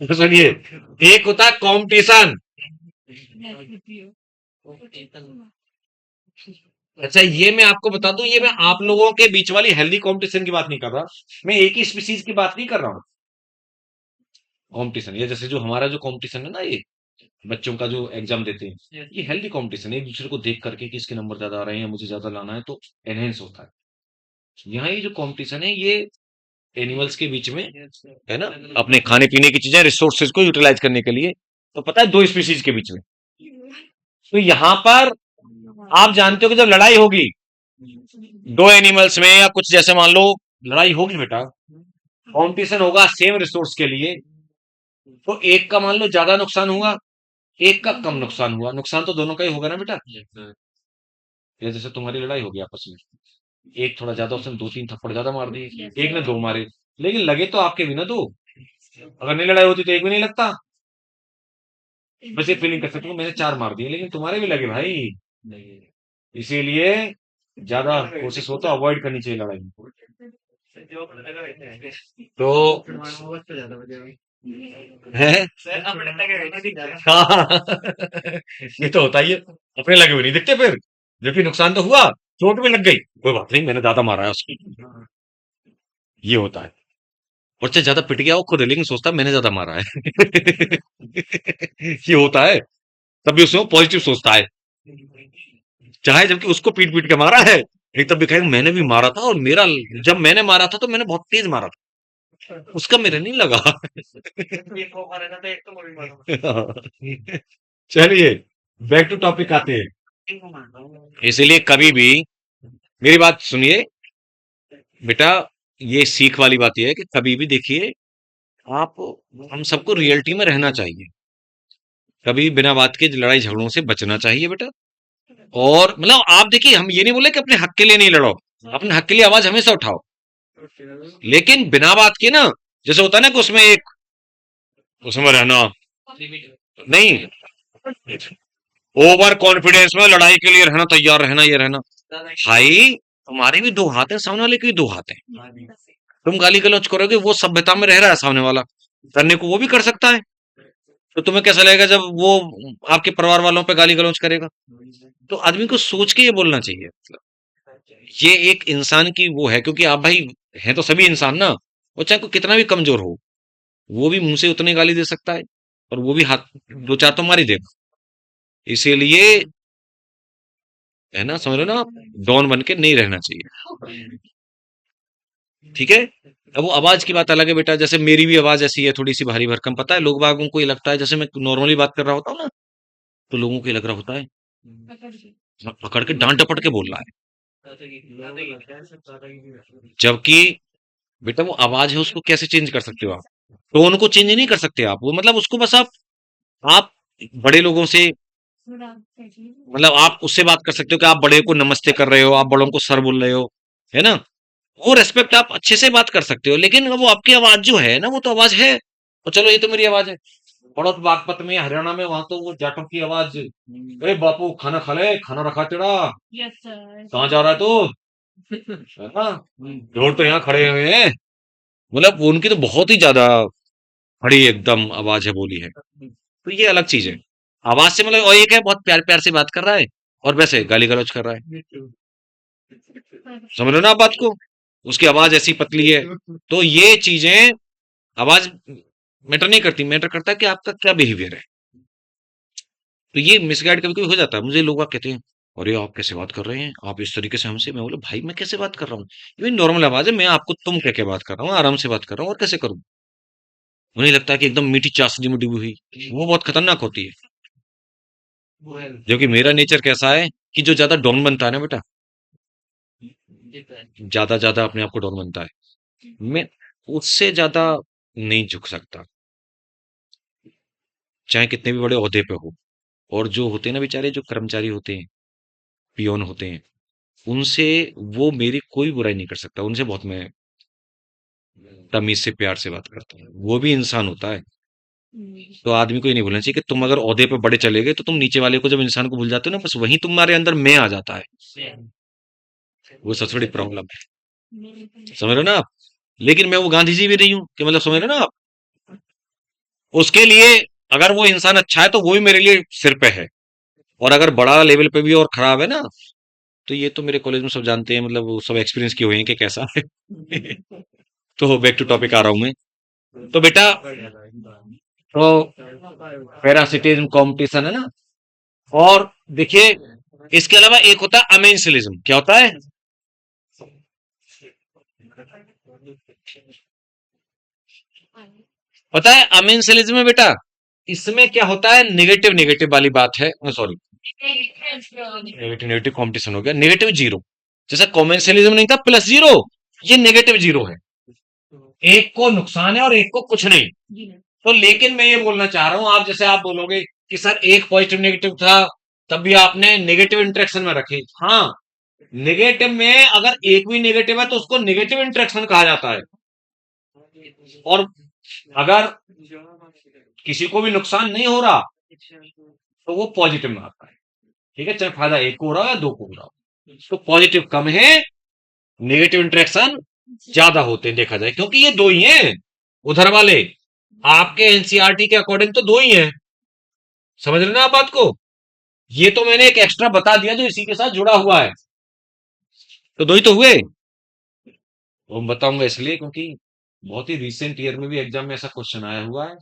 S1: तो सुनिए, एक होता है कंपटीशन। अच्छा, ये मैं आपको बता दूं, ये मैं आप लोगों के बीच वाली हेल्दी कंपटीशन की बात नहीं कर रहा, मैं एक ही स्पीसीज की बात नहीं कर रहा हूँ। कंपटीशन ये जैसे जो हमारा जो कंपटीशन है ना, ये बच्चों का जो एग्जाम देते हैं, ये हेल्दी कंपटीशन है, एक दूसरे को देख करके कि इसके नंबर ज्यादा आ रहे हैं, मुझे ज्यादा लाना है, तो एनहेंस होता है। यहाँ ये जो कंपटीशन है ये एनिमल्स के बीच में है ना, अपने खाने पीने की चीजें, रिसोर्सेज को यूटिलाइज करने के लिए। तो पता है, दो स्पीसीज के बीच में, तो यहां पर आप जानते हो कि जब लड़ाई होगी दो एनिमल्स में या कुछ, जैसे मान लो लड़ाई होगी बेटा, कंपटीशन होगा सेम रिसोर्स के लिए, तो एक का मान लो ज्यादा नुकसान हुआ, एक का कम नुकसान हुआ, नुकसान तो दोनों का ही होगा ना बेटा। या जैसे तुम्हारी लड़ाई होगी आपस में, एक थोड़ा ज्यादा, उसने दो तीन थप्पड़ ज्यादा मार दिए, एक ने दो मारे, लेकिन लगे तो आपके भी ना दो। अगर नहीं लड़ाई होती तो एक भी नहीं लगता। बस ये फीलिंग कर सकते हो मैंने चार मार दिए, लेकिन तुम्हारे भी लगे भाई। इसीलिए ज्यादा कोशिश हो तो अवॉइड करनी चाहिए लड़ाई। तो है, हाँ, ये तो होता ही है, अपने लगे हुए नहीं दिखते फिर, जबकि नुकसान तो हुआ, चोट भी लग गई, कोई बात नहीं, मैंने ज्यादा मारा है उसको, ये होता है। और चाहे ज्यादा पिट गया वो खुद है, लेकिन सोचता है मैंने ज्यादा मारा है। ये होता है। तभी उसमें पॉजिटिव सोचता है, चाहे जबकि उसको पीट पीट के मारा है, लेकिन तब भी कहेगा मैंने भी मारा था, और मेरा, जब मैंने मारा था तो मैंने बहुत तेज मारा था, उसका मेरे नहीं लगा। चलिए, बैक टू टॉपिक आते हैं। इसीलिए कभी भी मेरी बात सुनिए बेटा, ये सीख वाली बात ये है कि कभी भी देखिए आप, हम सबको रियलिटी में रहना चाहिए, कभी बिना बात के लड़ाई झगड़ों से बचना चाहिए बेटा। और मतलब आप देखिए, हम ये नहीं बोले कि अपने हक के लिए नहीं लड़ो, अपने हक के लिए आवाज हमेशा उठाओ, लेकिन बिना बात के ना, जैसे होता है ना कि उसमें एक, उसमें रहना नहीं, ओवर कॉन्फिडेंस में लड़ाई के लिए रहना, तैयार रहना, ये रहना। भाई तुम्हारे भी दो हाथ हैं, सामने वाले के भी दो हाथ हैं। तुम गाली गलौज करोगे, वो सभ्यता में रह रहा है सामने वाला, करने को वो भी कर सकता है, तो तुम्हें कैसा लगेगा जब वो आपके परिवार वालों पे गाली गलौज करेगा? तो आदमी को सोच के ये बोलना चाहिए, ये एक इंसान की वो है, क्योंकि आप भाई हैं तो सभी इंसान ना, वो चाहे कोई कितना भी कमजोर हो, वो भी मुंह से उतनी गाली दे सकता है, और वो भी हाथ दो चार तो मार ही देगा। इसीलिए, है ना, समझ लो ना आप, डॉन बन के नहीं रहना चाहिए, ठीक है। अब वो आवाज की बात अलग है बेटा, जैसे मेरी भी आवाज ऐसी है, थोड़ी सी भारी भरकम, पता है, लोग बागों को ये लगता है जैसे मैं नॉर्मली बात कर रहा होता हूँ ना, तो लोगों को ये लग रहा होता है पकड़ के डांट डपट के बोल रहा है, जबकि बेटा वो आवाज है, उसको कैसे चेंज कर सकते हो आप? टोन को चेंज नहीं कर सकते आप, वो मतलब उसको बस आप बड़े लोगों से, मतलब आप उससे बात कर सकते हो कि आप बड़े को नमस्ते कर रहे हो, आप बड़ों को सर बोल रहे हो, है ना, वो रेस्पेक्ट आप अच्छे से बात कर सकते हो, लेकिन वो आपकी आवाज जो है ना, वो तो आवाज है, और चलो ये तो मेरी आवाज है। पड़ोस बागपत में, हरियाणा में, वहां तो वो जाटों की आवाज, अरे बापू खाना खा ले, खाना रखा तेरा, कहाँ जा रहा है तू, है ना, जोर तो यहाँ खड़े हुए हैं, मतलब वो उनकी तो बहुत ही ज्यादा बड़ी एकदम आवाज है, बोली है, तो ये अलग चीज है। आवाज से मतलब, और एक है बहुत प्यार प्यार से बात कर रहा है, और वैसे गाली गलौज कर रहा है, समझ लो ना आप बात को, उसकी आवाज ऐसी पतली है, तो ये चीजें, आवाज मैटर नहीं करती, मैटर करता है कि आपका क्या बिहेवियर है। तो ये मिसगाइड कभी कभी हो जाता है, मुझे लोग बाग कहते हैं अरे आप कैसे बात कर रहे हैं, आप इस तरीके से हमसे, मैं बोला भाई मैं कैसे बात कर रहा हूँ, ये नॉर्मल आवाज है, मैं आपको तुम कह के बात कर रहा हूँ, आराम से बात कर रहा हूँ, और कैसे करूँ? उन्हें लगता है कि एकदम मीठी चाशनी में डूबी हुई, वो बहुत खतरनाक होती है। जबकि मेरा नेचर कैसा है कि जो ज्यादा डॉन बनता है ना बेटा, ज्यादा ज्यादा अपने आप को डॉन बनता है, मैं उससे ज्यादा नहीं झुक सकता, चाहे कितने भी बड़े ओहदे पे हो। और जो होते हैं ना बेचारे, जो कर्मचारी होते हैं, पियोन होते हैं, उनसे, वो मेरी कोई बुराई नहीं कर सकता, उनसे बहुत मैं तमीज से प्यार से बात करता हूँ, वो भी इंसान होता है। तो आदमी को ये नहीं भूलना चाहिए कि तुम अगर ओहदे पे बड़े चले गए, तो तुम नीचे वाले को, जब इंसान को भूल जाते हो ना, बस वहीं तुम्हारे अंदर मैं आ जाता है, वो सबसे बड़ी प्रॉब्लम है, समझ रहे हो ना आप? लेकिन मैं वो गांधी जी भी नहीं हूं कि, मतलब समझ रहे हो ना आप, उसके लिए अगर वो इंसान अच्छा है तो वो भी मेरे लिए सिर पे है, और अगर बड़ा लेवल पे भी और खराब है ना, तो ये तो मेरे कॉलेज में सब जानते हैं, मतलब वो सब एक्सपीरियंस किए हुए हैं कि कैसा है। तो बैक टू टॉपिक आ रहा हूं मैं, तो बेटा, तो पैरासिटिज्म कंपटीशन है ना, और देखिए इसके अलावा एक होता है अमेंसलिज्म, क्या होता है? पता है अमेंसलिज्म में बेटा, इसमें क्या होता है, नेगेटिव नेगेटिव वाली बात है, सॉरी, नेगेटिव नेगेटिव कंपटीशन हो गया, नेगेटिव जीरो, जैसा कॉमेंसलिज्म नहीं था प्लस जीरो, ये नेगेटिव जीरो है, एक को नुकसान है और एक को कुछ नहीं। तो लेकिन मैं ये बोलना चाह रहा हूं, आप जैसे आप बोलोगे कि सर एक पॉजिटिव नेगेटिव था, तब भी आपने नेगेटिव इंटरेक्शन में रखी, हाँ, नेगेटिव में अगर एक भी नेगेटिव है तो उसको नेगेटिव इंटरेक्शन कहा जाता है, और अगर किसी को भी नुकसान नहीं हो रहा तो वो पॉजिटिव में आता है, ठीक है, चाहे फायदा एक को हो रहा हो या दो को हो रहा हो, तो पॉजिटिव कम है, नेगेटिव इंटरेक्शन ज्यादा होते हैं देखा जाए, क्योंकि ये दो ही हैं, उधर वाले आपके एनसीईआरटी के अकॉर्डिंग तो दो ही हैं, समझ रहे ना आप बात को? ये तो मैंने एक एक्स्ट्रा बता दिया जो इसी के साथ जुड़ा हुआ है, तो दो ही तो हुए। वो बताऊंगा इसलिए क्योंकि बहुत ही रिसेंट ईयर में भी एग्जाम में ऐसा क्वेश्चन आया हुआ है,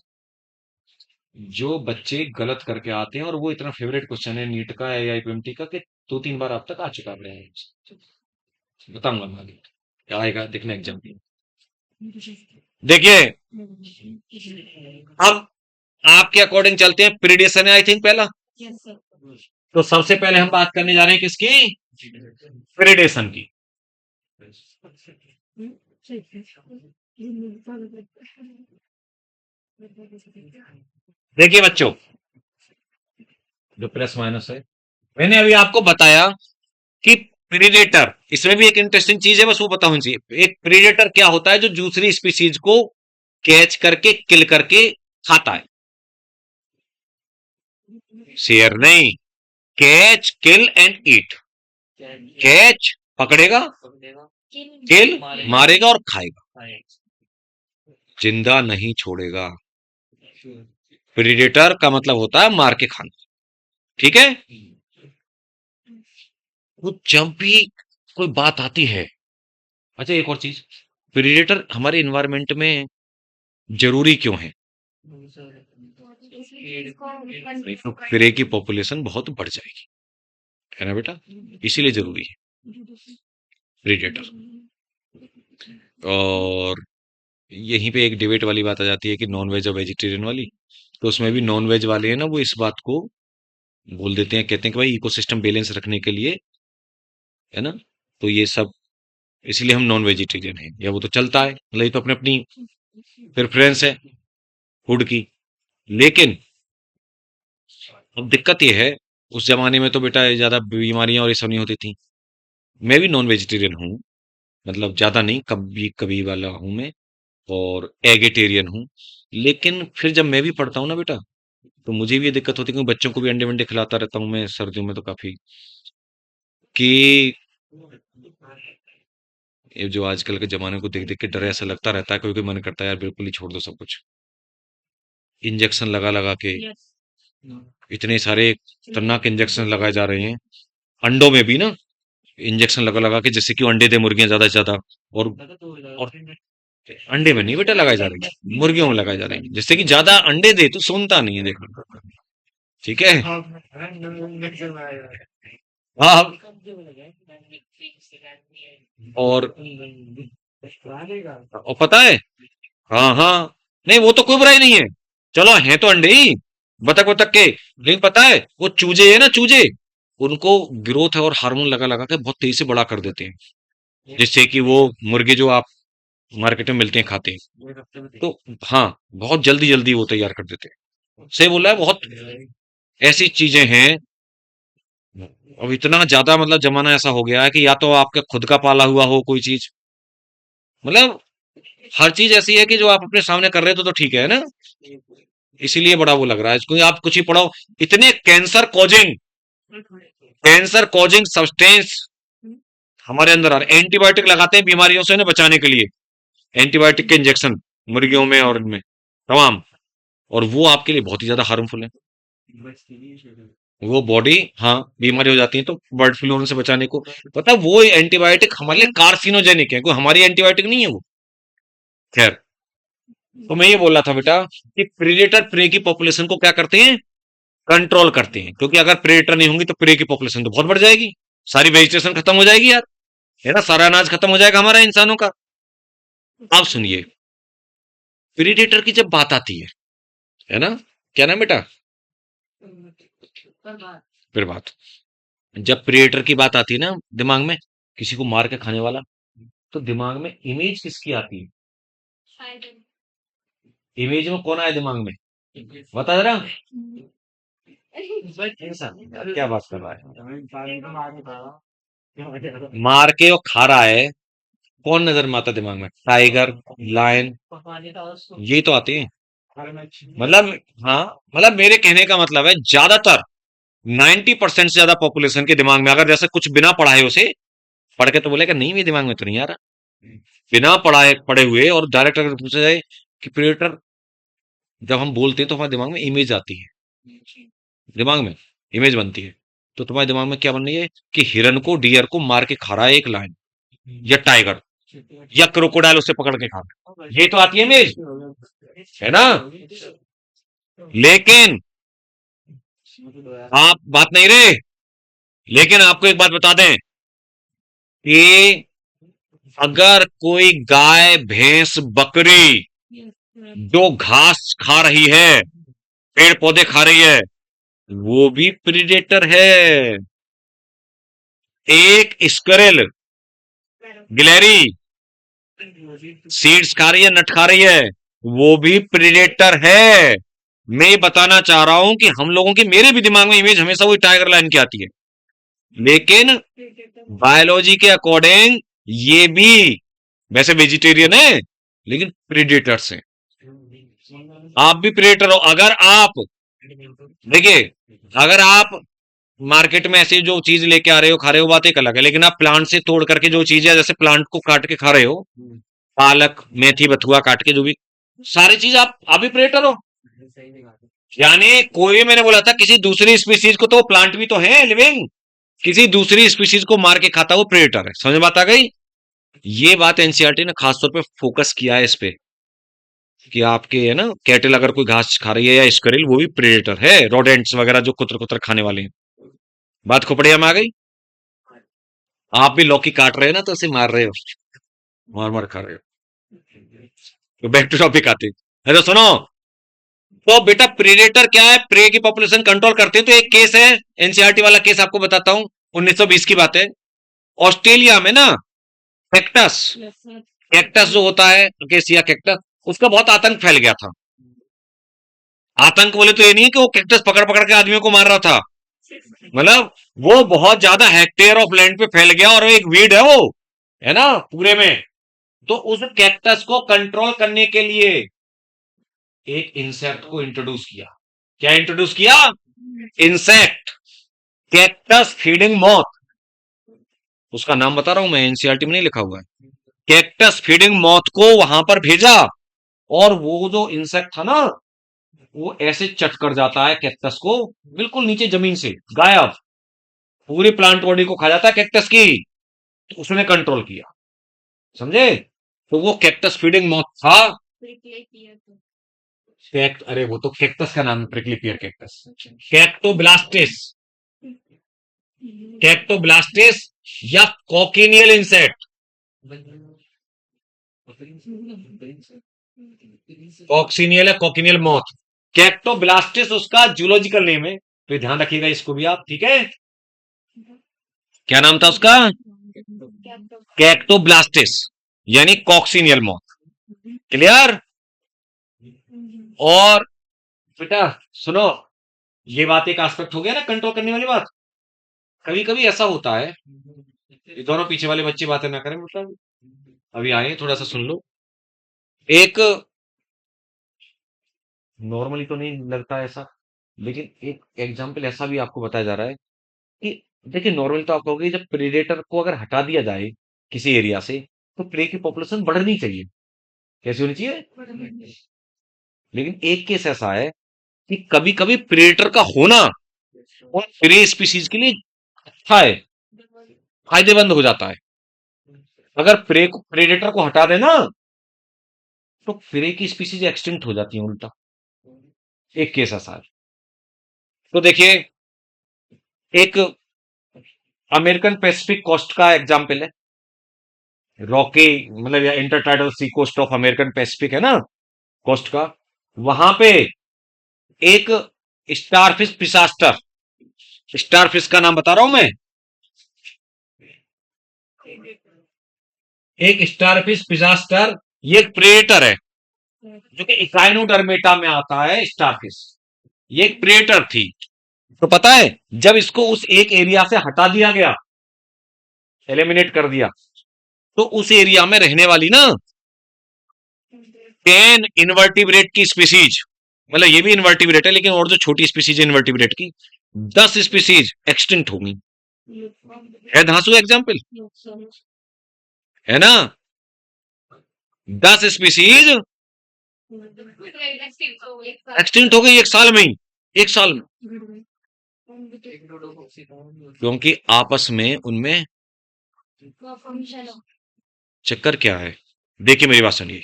S1: जो बच्चे गलत करके आते हैं, और वो इतना फेवरेट क्वेश्चन है नीट का या आईपीएमटी का कि 2-3 बार अब तक आ चुका है। बताऊंगा मैं आगे क्या आएगा, देखना एग्जाम में। देखिए, अब आपके अकॉर्डिंग चलते हैं, प्रीडेशन है आई थिंक पहला। तो सबसे पहले हम बात करने जा रहे हैं किसकी, प्रीडेशन की। देखिए बच्चों, जो प्लस माइनस है, मैंने अभी आपको बताया कि प्रीडेटर, इसमें भी एक इंटरेस्टिंग चीज है, बस वो पता होनी चाहिए। एक प्रीडेटर क्या होता है, जो दूसरी स्पीसीज को कैच करके किल करके खाता है। शेयर नहीं, catch kill and eat. Catch पकड़ेगा, किल मारेगा और खाएगा, जिंदा नहीं छोड़ेगा। प्रीडेटर का मतलब होता है मार के खाना, ठीक है। तो जब भी कोई बात आती है, अच्छा एक और चीज, प्रीडेटर हमारे इन्वायरमेंट में जरूरी क्यों है? नहीं तो प्रे की पॉपुलेशन बहुत बढ़ जाएगी, है ना बेटा, इसीलिए जरूरी है प्रीडेटर। और यहीं पे एक डिबेट वाली बात आ जाती है कि नॉन वेज और वेजिटेरियन वाली, तो उसमें भी नॉन वेज वाले हैं ना, वो इस बात को बोल देते हैं, कहते हैं कि भाई इकोसिस्टम बैलेंस रखने के लिए, है ना, तो ये सब इसीलिए हम नॉन वेजिटेरियन हैं, या वो तो चलता है, मतलब ये तो अपनी अपनी प्रेफरेंस है फूड की। लेकिन अब दिक्कत ये है, उस जमाने में तो बेटा ज्यादा बीमारियां और ये सब नहीं होती थी। मैं भी नॉन वेजिटेरियन हूँ, मतलब ज्यादा नहीं, कभी कभी वाला हूँ मैं, और एगेटेरियन हूँ। लेकिन फिर जब मैं भी पढ़ता हूँ ना बेटा, तो मुझे भी ये दिक्कत होती है, क्योंकि बच्चों को भी अंडे वंडे खिलाता रहता हूँ मैं सर्दियों में तो काफी, कि ये जो आजकल के जमाने को देख देख के डर ऐसा लगता रहता है, कभी कभी मन करता है यार बिल्कुल ही छोड़ दो सब कुछ। इंजेक्शन लगा लगा के, इतने सारे खतरनाक इंजेक्शन लगाए जा रहे हैं अंडों में भी ना, इंजेक्शन लगा लगा के, जिससे कि अंडे दे मुर्गियां ज्यादा से ज्यादा। और अंडे में नहीं बेटा लगाए जा रहे हैं, मुर्गियों में लगाए जा रहे हैं, जिससे कि ज्यादा अंडे दे, तो सुनता नहीं है, देखो, ठीक है। हाँ, और पता है, हाँ हाँ, नहीं वो तो कोई बुराई नहीं है, चलो हैं तो अंडे ही, बतख बतख के। लेकिन पता है वो चूजे है ना, चूजे, उनको ग्रोथ और हार्मोन लगा लगा के बहुत तेजी से बड़ा कर देते हैं, जिससे कि वो मुर्गे जो आप मार्केट में मिलते हैं खाते हैं, तो हाँ, बहुत जल्दी जल्दी वो तैयार कर देते हैं। सही बोला है, बहुत ऐसी चीजें हैं। अब इतना ज्यादा मतलब जमाना ऐसा हो गया है कि या तो आपका खुद का पाला हुआ हो कोई चीज, मतलब हर चीज ऐसी है कि जो आप अपने सामने कर रहे हो तो ठीक है ना, इसीलिए बड़ा वो लग रहा है, क्योंकि आप कुछ ही पढ़ो, इतने कैंसर कॉजिंग सब्सटेंस हमारे अंदर आ रहे, एंटीबायोटिक लगाते हैं बीमारियों से ना बचाने के लिए, एंटीबायोटिक के इंजेक्शन मुर्गियों में और इनमें तमाम, और वो आपके लिए बहुत ही ज्यादा हार्मफुल है। वो बॉडी, हाँ, बीमारी हो जाती है तो बर्ड फ्लू होने से बचाने को, पता है वो एंटीबायोटिक हमारे लिए कार्सिनोजेनिक है, कोई हमारी एंटीबायोटिक नहीं है वो। खैर, तो मैं ये बोल रहा था बेटा कि प्रेडेटर प्रे की पॉपुलेशन को क्या करते हैं, कंट्रोल करते हैं, क्योंकि अगर प्रेडेटर नहीं होंगी तो प्रे की पॉपुलेशन तो बहुत बढ़ जाएगी, सारी वेजिटेशन खत्म हो जाएगी यार, है ना, सारा अनाज खत्म हो जाएगा हमारा इंसानों का। अब सुनिए, प्रेडेटर की जब बात आती है ना, क्या नाम बेटा, फिर बात, जब प्रेडेटर की बात आती है ना दिमाग में, किसी को मार के खाने वाला, तो दिमाग में इमेज किसकी आती है, इमेज में कौन आया दिमाग में, बता जरा। क्या बात कर रहा है, मार के और खा रहा है, कौन नजर में आता है दिमाग में, टाइगर, लायन, ये तो आते हैं, मतलब, हाँ, मतलब मेरे कहने का मतलब है ज्यादातर 90% से ज्यादा पॉपुलेशन के दिमाग में, अगर जैसे कुछ बिना पढ़ाए उसे पढ़ के तो बोलेगा नहीं मेरे दिमाग में तो नहीं आ रहा, बिना पढ़ाए पढ़े हुए और डायरेक्ट अगर पूछा जाए कि प्रेडेटर, जब हम बोलते हैं तो हमारे दिमाग में इमेज आती है, दिमाग में इमेज बनती है। तो तुम्हारे दिमाग में क्या बन रही है कि हिरन को डियर को मार के खा रहा है एक लायन, या टाइगर, या क्रोकोडाइल उसे पकड़ के खा रहा है, ये तो आती है इमेज, है ना। लेकिन आप बात नहीं रहे, लेकिन आपको एक बात बता दें कि अगर कोई गाय भैंस बकरी जो घास खा रही है, पेड़ पौधे खा रही है, वो भी प्रीडेटर है। एक स्क्विरल, गिलहरी सीड्स खा रही है, नट खा रही है, वो भी प्रीडेटर है। मैं ये बताना चाह रहा हूं कि हम लोगों की, मेरे भी दिमाग में इमेज हमेशा वही टाइगर लाइन की आती है, लेकिन बायोलॉजी के अकॉर्डिंग ये भी वैसे वेजिटेरियन है लेकिन प्रीडेटर्स हैं। आप भी प्रेडेटर हो। अगर आप देखिए, अगर आप मार्केट में ऐसी जो चीज लेके आ रहे हो खा रहे हो, बात एक अलग है, लेकिन आप प्लांट से तोड़ करके जो चीज है, जैसे प्लांट को काट के खा रहे हो, पालक मेथी बथुआ काट के, जो भी सारी चीज, आप भी प्रेडेटर हो। यानी कोई, मैंने बोला था किसी दूसरी स्पीसीज को, तो प्लांट भी तो है लिविंग, किसी दूसरी स्पीसीज को मार के खाता वो प्रेडेटर है। समझ में बात आ गई। ये बात एनसीईआरटी ने खासतौर पे फोकस किया है इस पे कि आपके है ना कैटल अगर कोई घास खा रही है या स्क्विरल, वो भी प्रेडेटर है, रोडेंट्स वगैरह जो कुतर कुतर खाने वाले हैं। बात खोपड़िया में आ गई। आप भी लौकी काट रहे हो ना, तो उसे मार रहे हो, मार मार खा रहे हो। तो बैक टू टॉपिक आते हैं। अरे सुनो, तो बेटा प्रेडेटर क्या है, प्रे की पॉपुलेशन कंट्रोल करते हैं। तो एक केस है, एनसीईआरटी वाला केस आपको बताता हूं, 1920 की बात है। ऑस्ट्रेलिया में ना कैक्टस, कैक्टस जो होता है अकेसिया कैक्टस, उसका बहुत आतंक फैल गया था। आतंक बोले तो ये नहीं है कि वो कैक्टस पकड़ पकड़ के आदमियों को मार रहा था, मतलब वो बहुत ज्यादा हेक्टेयर ऑफ लैंड पे फैल गया, और एक वीड है वो, है ना, पूरे में। तो उस कैक्टस को कंट्रोल करने के लिए एक इंसेक्ट को इंट्रोड्यूस किया। क्या इंट्रोड्यूस किया? Insect, cactus feeding moth. उसका नाम बता रहा हूं मैं, एनसीईआरटी में नहीं लिखा हुआ है। कैक्टस फीडिंग मॉथ को वहां पर भेजा, और वो जो इंसेक्ट था ना, वो ऐसे चट कर जाता है कैक्टस को, बिल्कुल नीचे जमीन से गायब, पूरी प्लांट बॉडी को खा जाता है कैक्टस की। तो उसने कंट्रोल किया, समझे। तो वो कैक्टस फीडिंग मॉथ था। अरे वो तो कैक्टस का नाम है, प्रिकली पियर कैक्टस, कैक्टोब्लास्टिस, कैक्टोब्लास्टिस या कॉकिनियल इंसेक्ट, कॉक्सिनियल या कॉकिनियल मॉथ। कैक्टोब्लास्टिस उसका जूलॉजिकल नेम है, तो ध्यान रखिएगा इसको भी आप, ठीक है। क्या नाम था उसका? कैक्टोब्लास्टिस, यानी कॉक्सिनियल मॉथ। क्लियर। और बेटा सुनो, ये बात एक एस्पेक्ट हो गया ना कंट्रोल करने वाली बात। कभी कभी ऐसा होता है, ये दोनों पीछे वाले बच्चे बातें ना करें, मतलब अभी आए, थोड़ा सा सुन लो। एक, नॉर्मली तो नहीं लगता ऐसा, लेकिन एक एग्जाम्पल ऐसा भी आपको बताया जा रहा है कि देखिए, नॉर्मली तो आप कहोगे जब प्रेडेटर को अगर हटा दिया जाए किसी एरिया से, तो प्रे की पॉपुलेशन बढ़नी चाहिए। कैसी होनी चाहिए? लेकिन एक केस ऐसा है कि कभी कभी प्रेडेटर का होना और प्रे स्पीसीज के लिए अच्छा है, फायदेमंद हो जाता है। अगर प्रेडेटर को हटा देना, तो प्रे की स्पीसीज एक्सटिंक्ट हो जाती है उल्टा। एक केस ऐसा है। तो देखिए, एक अमेरिकन पैसिफिक कोस्ट का एग्जाम्पल है, रॉकी, मतलब या intertidal sea coast of American Pacific है ना, कोस्ट का। वहां पे एक स्टारफिश पिसास्टर, स्टारफिश का नाम बता रहा हूं मैं, एक स्टारफिश पिसास्टर, ये एक प्रेडेटर है, जो कि इकाइनोडर्मेटा में आता है स्टारफिश। ये एक प्रेडेटर थी। तो पता है, जब इसको उस एक एरिया से हटा दिया गया, एलिमिनेट कर दिया, तो उस एरिया में रहने वाली ना 10 इनवर्टिब्रेट की स्पीसीज, मतलब ये भी इनवर्टिब्रेट है, लेकिन और जो छोटी स्पीसीज है इनवर्टिब्रेट की, 10 स्पीसीज एक्सटिंक्ट हो गई। है धांसू एग्जाम्पल, है ना। 10 स्पीसीज एक्सटिंक्ट हो गई एक साल में ही, एक साल में। क्योंकि आपस में उनमें चक्कर क्या है। देखिए मेरी बात सुनिए,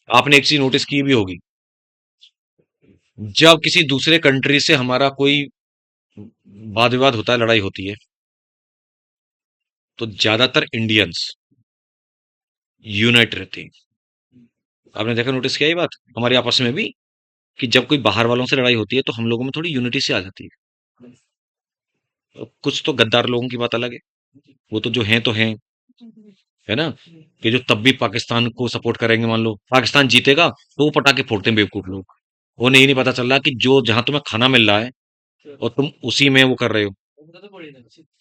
S1: आपने एक चीज नोटिस की भी होगी, जब किसी दूसरे कंट्री से हमारा कोई वाद विवाद होता है, लड़ाई होती है, तो ज्यादातर इंडियंस यूनाइट रहते हैं। आपने देखा, नोटिस किया ये बात हमारे आपस में भी, कि जब कोई बाहर वालों से लड़ाई होती है तो हम लोगों में थोड़ी यूनिटी से आ जाती है। कुछ तो गद्दार लोगों की बात अलग है, वो तो जो हैं तो हैं, है ना, कि जो तब भी पाकिस्तान को सपोर्ट करेंगे। मान लो पाकिस्तान जीतेगा तो वो पटाखे फोड़ते हैं बेवकूफ लोग। वो नहीं पता चल रहा कि जो जहां तुम्हें खाना मिल रहा है और तुम उसी में वो कर रहे हो,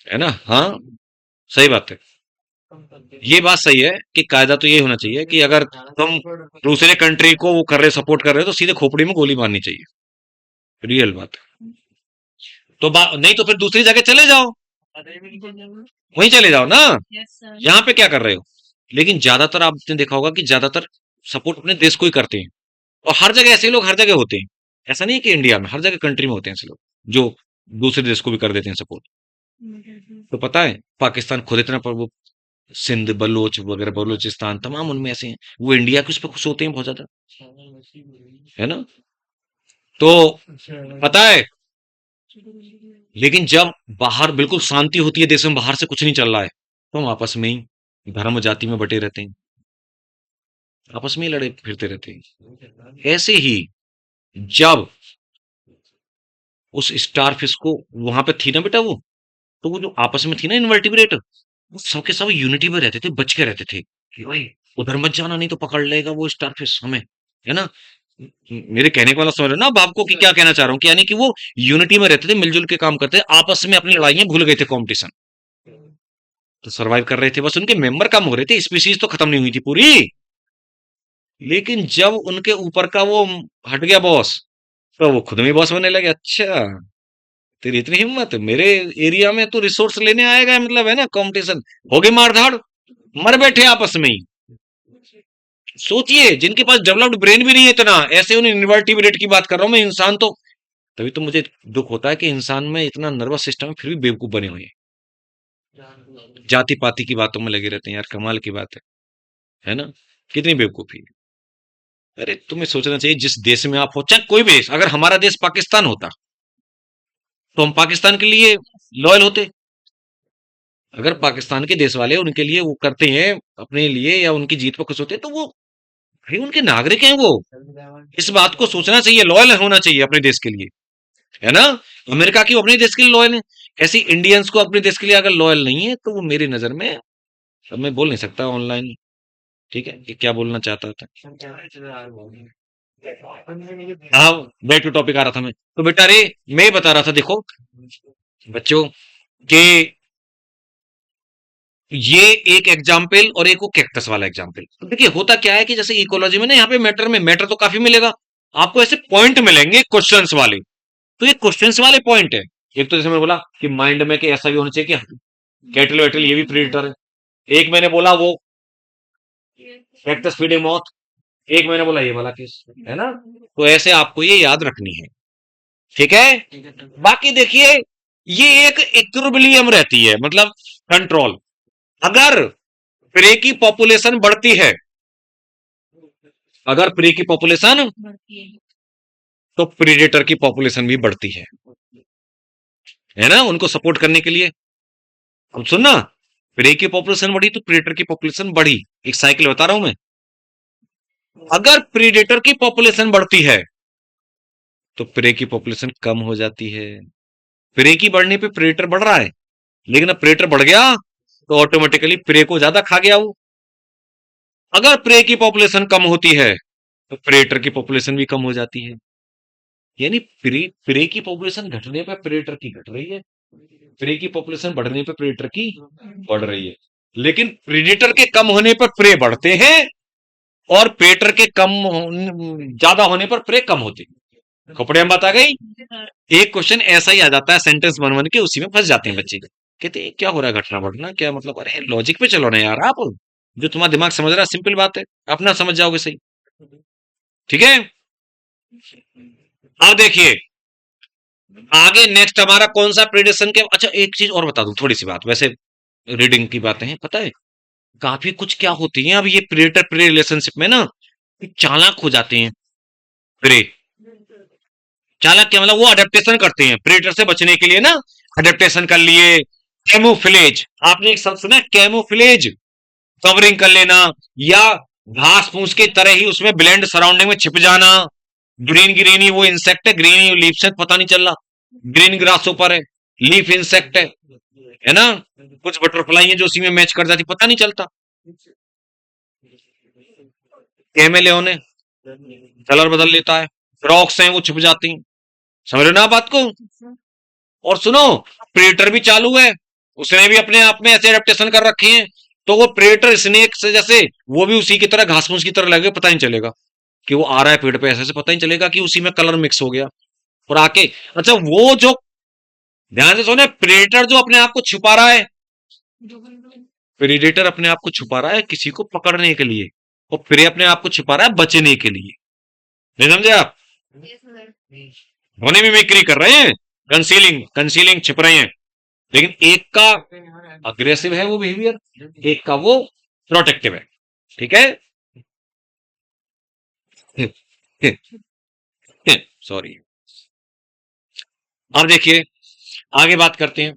S1: है ना। हाँ, सही बात है। ये बात सही है कि कायदा तो ये होना चाहिए कि अगर तुम दूसरे कंट्री को वो कर रहे, सपोर्ट कर रहे हो, तो सीधे खोपड़ी में गोली मारनी चाहिए। रियल बात है। तो नहीं तो फिर दूसरी जगह चले जाओ, वहीं चले जाओ ना, यहाँ पे क्या कर रहे हो। लेकिन ज्यादातर आपने देखा होगा कि ज्यादातर सपोर्ट अपने देश को ही करते हैं, और हर जगह ऐसे लोग हर जगह होते हैं। ऐसा नहीं है कि इंडिया में, हर जगह कंट्री में होते हैं ऐसे लोग जो दूसरे देश को भी कर देते हैं सपोर्ट। तो पता है पाकिस्तान खुद इतना पर वो सिंध बलोच वगैरह, बलूचिस्तान तमाम उनमें ऐसे हैं, वो इंडिया के उस पर खुश होते हैं बहुत ज्यादा, है ना। तो पता है, लेकिन जब बाहर बिल्कुल शांति होती है देश में, बाहर से कुछ नहीं चल रहा है, तो हम आपस में ही धर्म जाति में बटे रहते हैं, आपस में ही लड़े फिरते रहते हैं। ऐसे ही जब उस स्टार फिश को वहां पे थी ना बेटा वो, तो वो जो आपस में थी ना इनवर्टिब्रेट, वो सबके सब यूनिटी में रहते थे, बच के रहते थे कि भाई उधर मत जाना नहीं तो पकड़ लेगा वो स्टार फिश हमें, है ना। मेरे कहने का वाला समझ रहे हो ना अब आपको कि क्या कहना चाह रहा हूँ, कि यानी कि वो यूनिटी में रहते थे, मिलजुल के काम करते थे, आपस में अपनी लड़ाइयां भूल गए थे, कंपटीशन तो सरवाइव कर रहे थे, बस उनके मेंबर कम हो रहे थे, स्पीसीज तो खत्म नहीं हुई थी पूरी। लेकिन जब उनके ऊपर का वो हट गया बॉस, तो वो खुद में बॉस बनने लगे। अच्छा, तेरी इतनी हिम्मत, मेरे एरिया में तो रिसोर्स लेने आएगा, मतलब है ना, कंपटीशन हो गई, मार धाड़, मर बैठे आपस में ही। सोचिए जिनके पास डेवलप्ड ब्रेन भी नहीं है इतना, ऐसे उन्हें इन्वर्टिब्रेट की बात कर रहा हूं मैं, इंसान तो, तभी तो मुझे दुख होता है कि इंसान में इतना नर्वस सिस्टम है फिर भी बेवकूफ बने हुए हैं, जाति पाति की बातों में लगे रहते हैं। यार कमाल की बात है ना, कितनी बेवकूफी है। अरे तुम्हें सोचना चाहिए, जिस देश में आप हो, चाहे कोई भी देश, अगर हमारा देश पाकिस्तान होता तो हम पाकिस्तान के लिए लॉयल होते। अगर पाकिस्तान के देश वाले उनके लिए वो करते हैं अपने लिए, या उनकी जीत पर खुश होते हैं, तो वो भाई उनके नागरिक हैं वो, इस बात को सोचना चाहिए, लॉयल होना चाहिए अपने देश के लिए, है ना। अमेरिका की वो अपने देश के लिए लॉयल है, ऐसे इंडियंस को अपने देश के लिए अगर लॉयल नहीं है, तो वो मेरी नजर में, अब मैं बोल नहीं सकता ऑनलाइन, ठीक है, कि क्या बोलना चाहता था। हाँ, बैक टू टॉपिक आ रहा था मैं, तो बेटा रे, मैं बता रहा था देखो बच्चों, कि ये एक एग्जाम्पल और एक वो कैक्टस वाला एग्जाम्पल। तो देखिए होता क्या है कि जैसे इकोलॉजी में ना, यहाँ पे मैटर में मैटर तो काफी मिलेगा आपको, ऐसे पॉइंट मिलेंगे क्वेश्चंस वाले। तो ये क्वेश्चंस वाले पॉइंट है। एक तो जैसे मैंने बोला कि माइंड में कि ऐसा भी होना चाहिए कि कैटल वेटल ये भी प्रीडेटर है। एक मैंने बोला वो कैक्टस फीडिंग मौत, एक मैंने बोला ये वाला केस, है ना। तो ऐसे आपको ये याद रखनी है, ठीक है। बाकी देखिए, ये एक इक्विलिब्रियम रहती है, मतलब कंट्रोल। अगर प्रे की पॉपुलेशन बढ़ती है, अगर प्रे की पॉपुलेशन, तो प्रीडेटर की पॉपुलेशन भी बढ़ती है ना, उनको सपोर्ट करने के लिए। अब सुनना, प्रे की पॉपुलेशन बढ़ी तो प्रीडेटर की पॉपुलेशन बढ़ी, एक साइकिल बता रहा हूं मैं। अगर प्रीडेटर की पॉपुलेशन बढ़ती है तो प्रे की पॉपुलेशन कम हो जाती है। प्रे की बढ़ने पे प्रेडेटर बढ़ रहा है, लेकिन अब प्रेडेटर बढ़ गया तो ऑटोमेटिकली प्रे को ज्यादा खा गया वो। अगर प्रे की पॉपुलेशन कम होती है तो प्रेडेटर की पॉपुलेशन भी कम हो जाती है। यानी प्रे की पॉपुलेशन घटने पर प्रेडेटर की घट रही है, प्रे की पॉपुलेशन बढ़ने पर प्रेडेटर की बढ़ रही है। लेकिन प्रेडेटर के कम होने पर प्रे बढ़ते हैं, और प्रेडेटर के ज्यादा होने पर प्रे कम होते हैं। कपड़े हम बात आ गई। एक क्वेश्चन ऐसा ही आ जाता है सेंटेंस बन बन के, उसी में फंस जाते हैं बच्चे, कहते हैं क्या हो रहा है, घटना बढ़ना क्या मतलब। अरे लॉजिक पे चलो ना यार आप, जो तुम्हारा दिमाग समझ रहा है, सिंपल बात है, अपना समझ जाओगे सही, ठीक है। अब देखिए, आगे नेक्स्ट हमारा कौन सा प्रेडेशन के, अच्छा एक चीज और बता दूं, थोड़ी सी बात, वैसे रीडिंग की बातें हैं, पता है काफी कुछ क्या होती है अब ये प्रेडेटर प्रे रिलेशनशिप में ना, कि चालाक हो जाते हैं प्रे। चालाक क्या मतलब, वो अडेप्टेशन करते हैं प्रेडेटर से बचने के लिए ना, अडेप्टेशन कर लिए। कैमोफ्लेज, आपने एक शब्द सुना है कैमोफ्लेज, कवरिंग कर लेना, या घास फूस की तरह ही उसमें ब्लेंड सराउंडिंग में छिप जाना। ग्रीन ग्रीन ही वो इंसेक्ट है, ग्रीन ही लीफ से पता नहीं चल रहा, ग्रीन ग्रास ऊपर है, लीफ इंसेक्ट है ना। कुछ बटरफ्लाई है जो उसी में मैच कर जाती, पता नहीं चलता। कैमेलियन है, कलर बदल लेता है। रॉक्स हैं वो छुप जाती हैं। समझ रहे हो ना आप बात को। और सुनो, प्रेडेटर भी चालू है, उसने भी अपने आप में ऐसे एडेप्टेशन कर रखे हैं, तो वो प्रेडेटर स्नेक से जैसे वो भी उसी की तरह घास फूस की तरह लगे, पता नहीं चलेगा कि वो आ रहा है पेड़ पे, ऐसे ऐसे पता नहीं चलेगा कि उसी में कलर मिक्स हो गया और आके। अच्छा वो जो, ध्यान से सुने, प्रेडेटर जो अपने आप को छुपा रहा है, प्रेडेटर अपने आप को छुपा रहा है किसी को पकड़ने के लिए, और प्रे अपने आप को छुपा रहा है बचने के लिए। नहीं समझे आप, दोनों मिमिक्री कर रहे हैं, कंसीलिंग कंसीलिंग छिप रहे हैं, लेकिन एक का अग्रेसिव है वो बिहेवियर, एक का वो प्रोटेक्टिव है। ठीक है, सॉरी। अब देखिए आगे बात करते हैं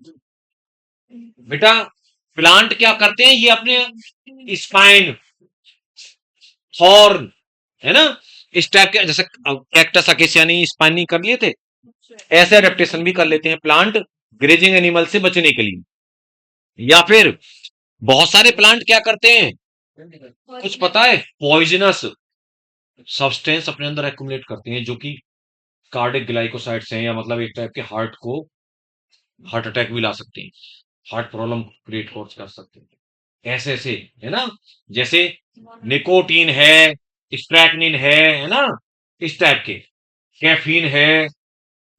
S1: बेटा, प्लांट क्या करते हैं, ये अपने स्पाइन, थॉर्न, है ना, इस टाइप के, जैसे कैक्टस अकेसियानी स्पाइनी कर लिए थे, ऐसे अडेप्टेशन भी कर लेते हैं प्लांट ग्रेजिंग एनिमल से बचने के लिए। या फिर बहुत सारे प्लांट क्या करते हैं, कुछ पता है, पॉइजनस सब्सटेंस अपने अंदर एक्युमुलेट करते हैं, जो कि कार्डिक ग्लाइकोसाइड्स हैं, या मतलब एक टाइप के हार्ट को, हार्ट अटैक भी ला सकते हैं, हार्ट प्रॉब्लम क्रिएट कर सकते हैं, ऐसे ऐसे, है ना। जैसे निकोटीन है, स्ट्रैकनिन है ना, इस टाइप के, कैफीन है,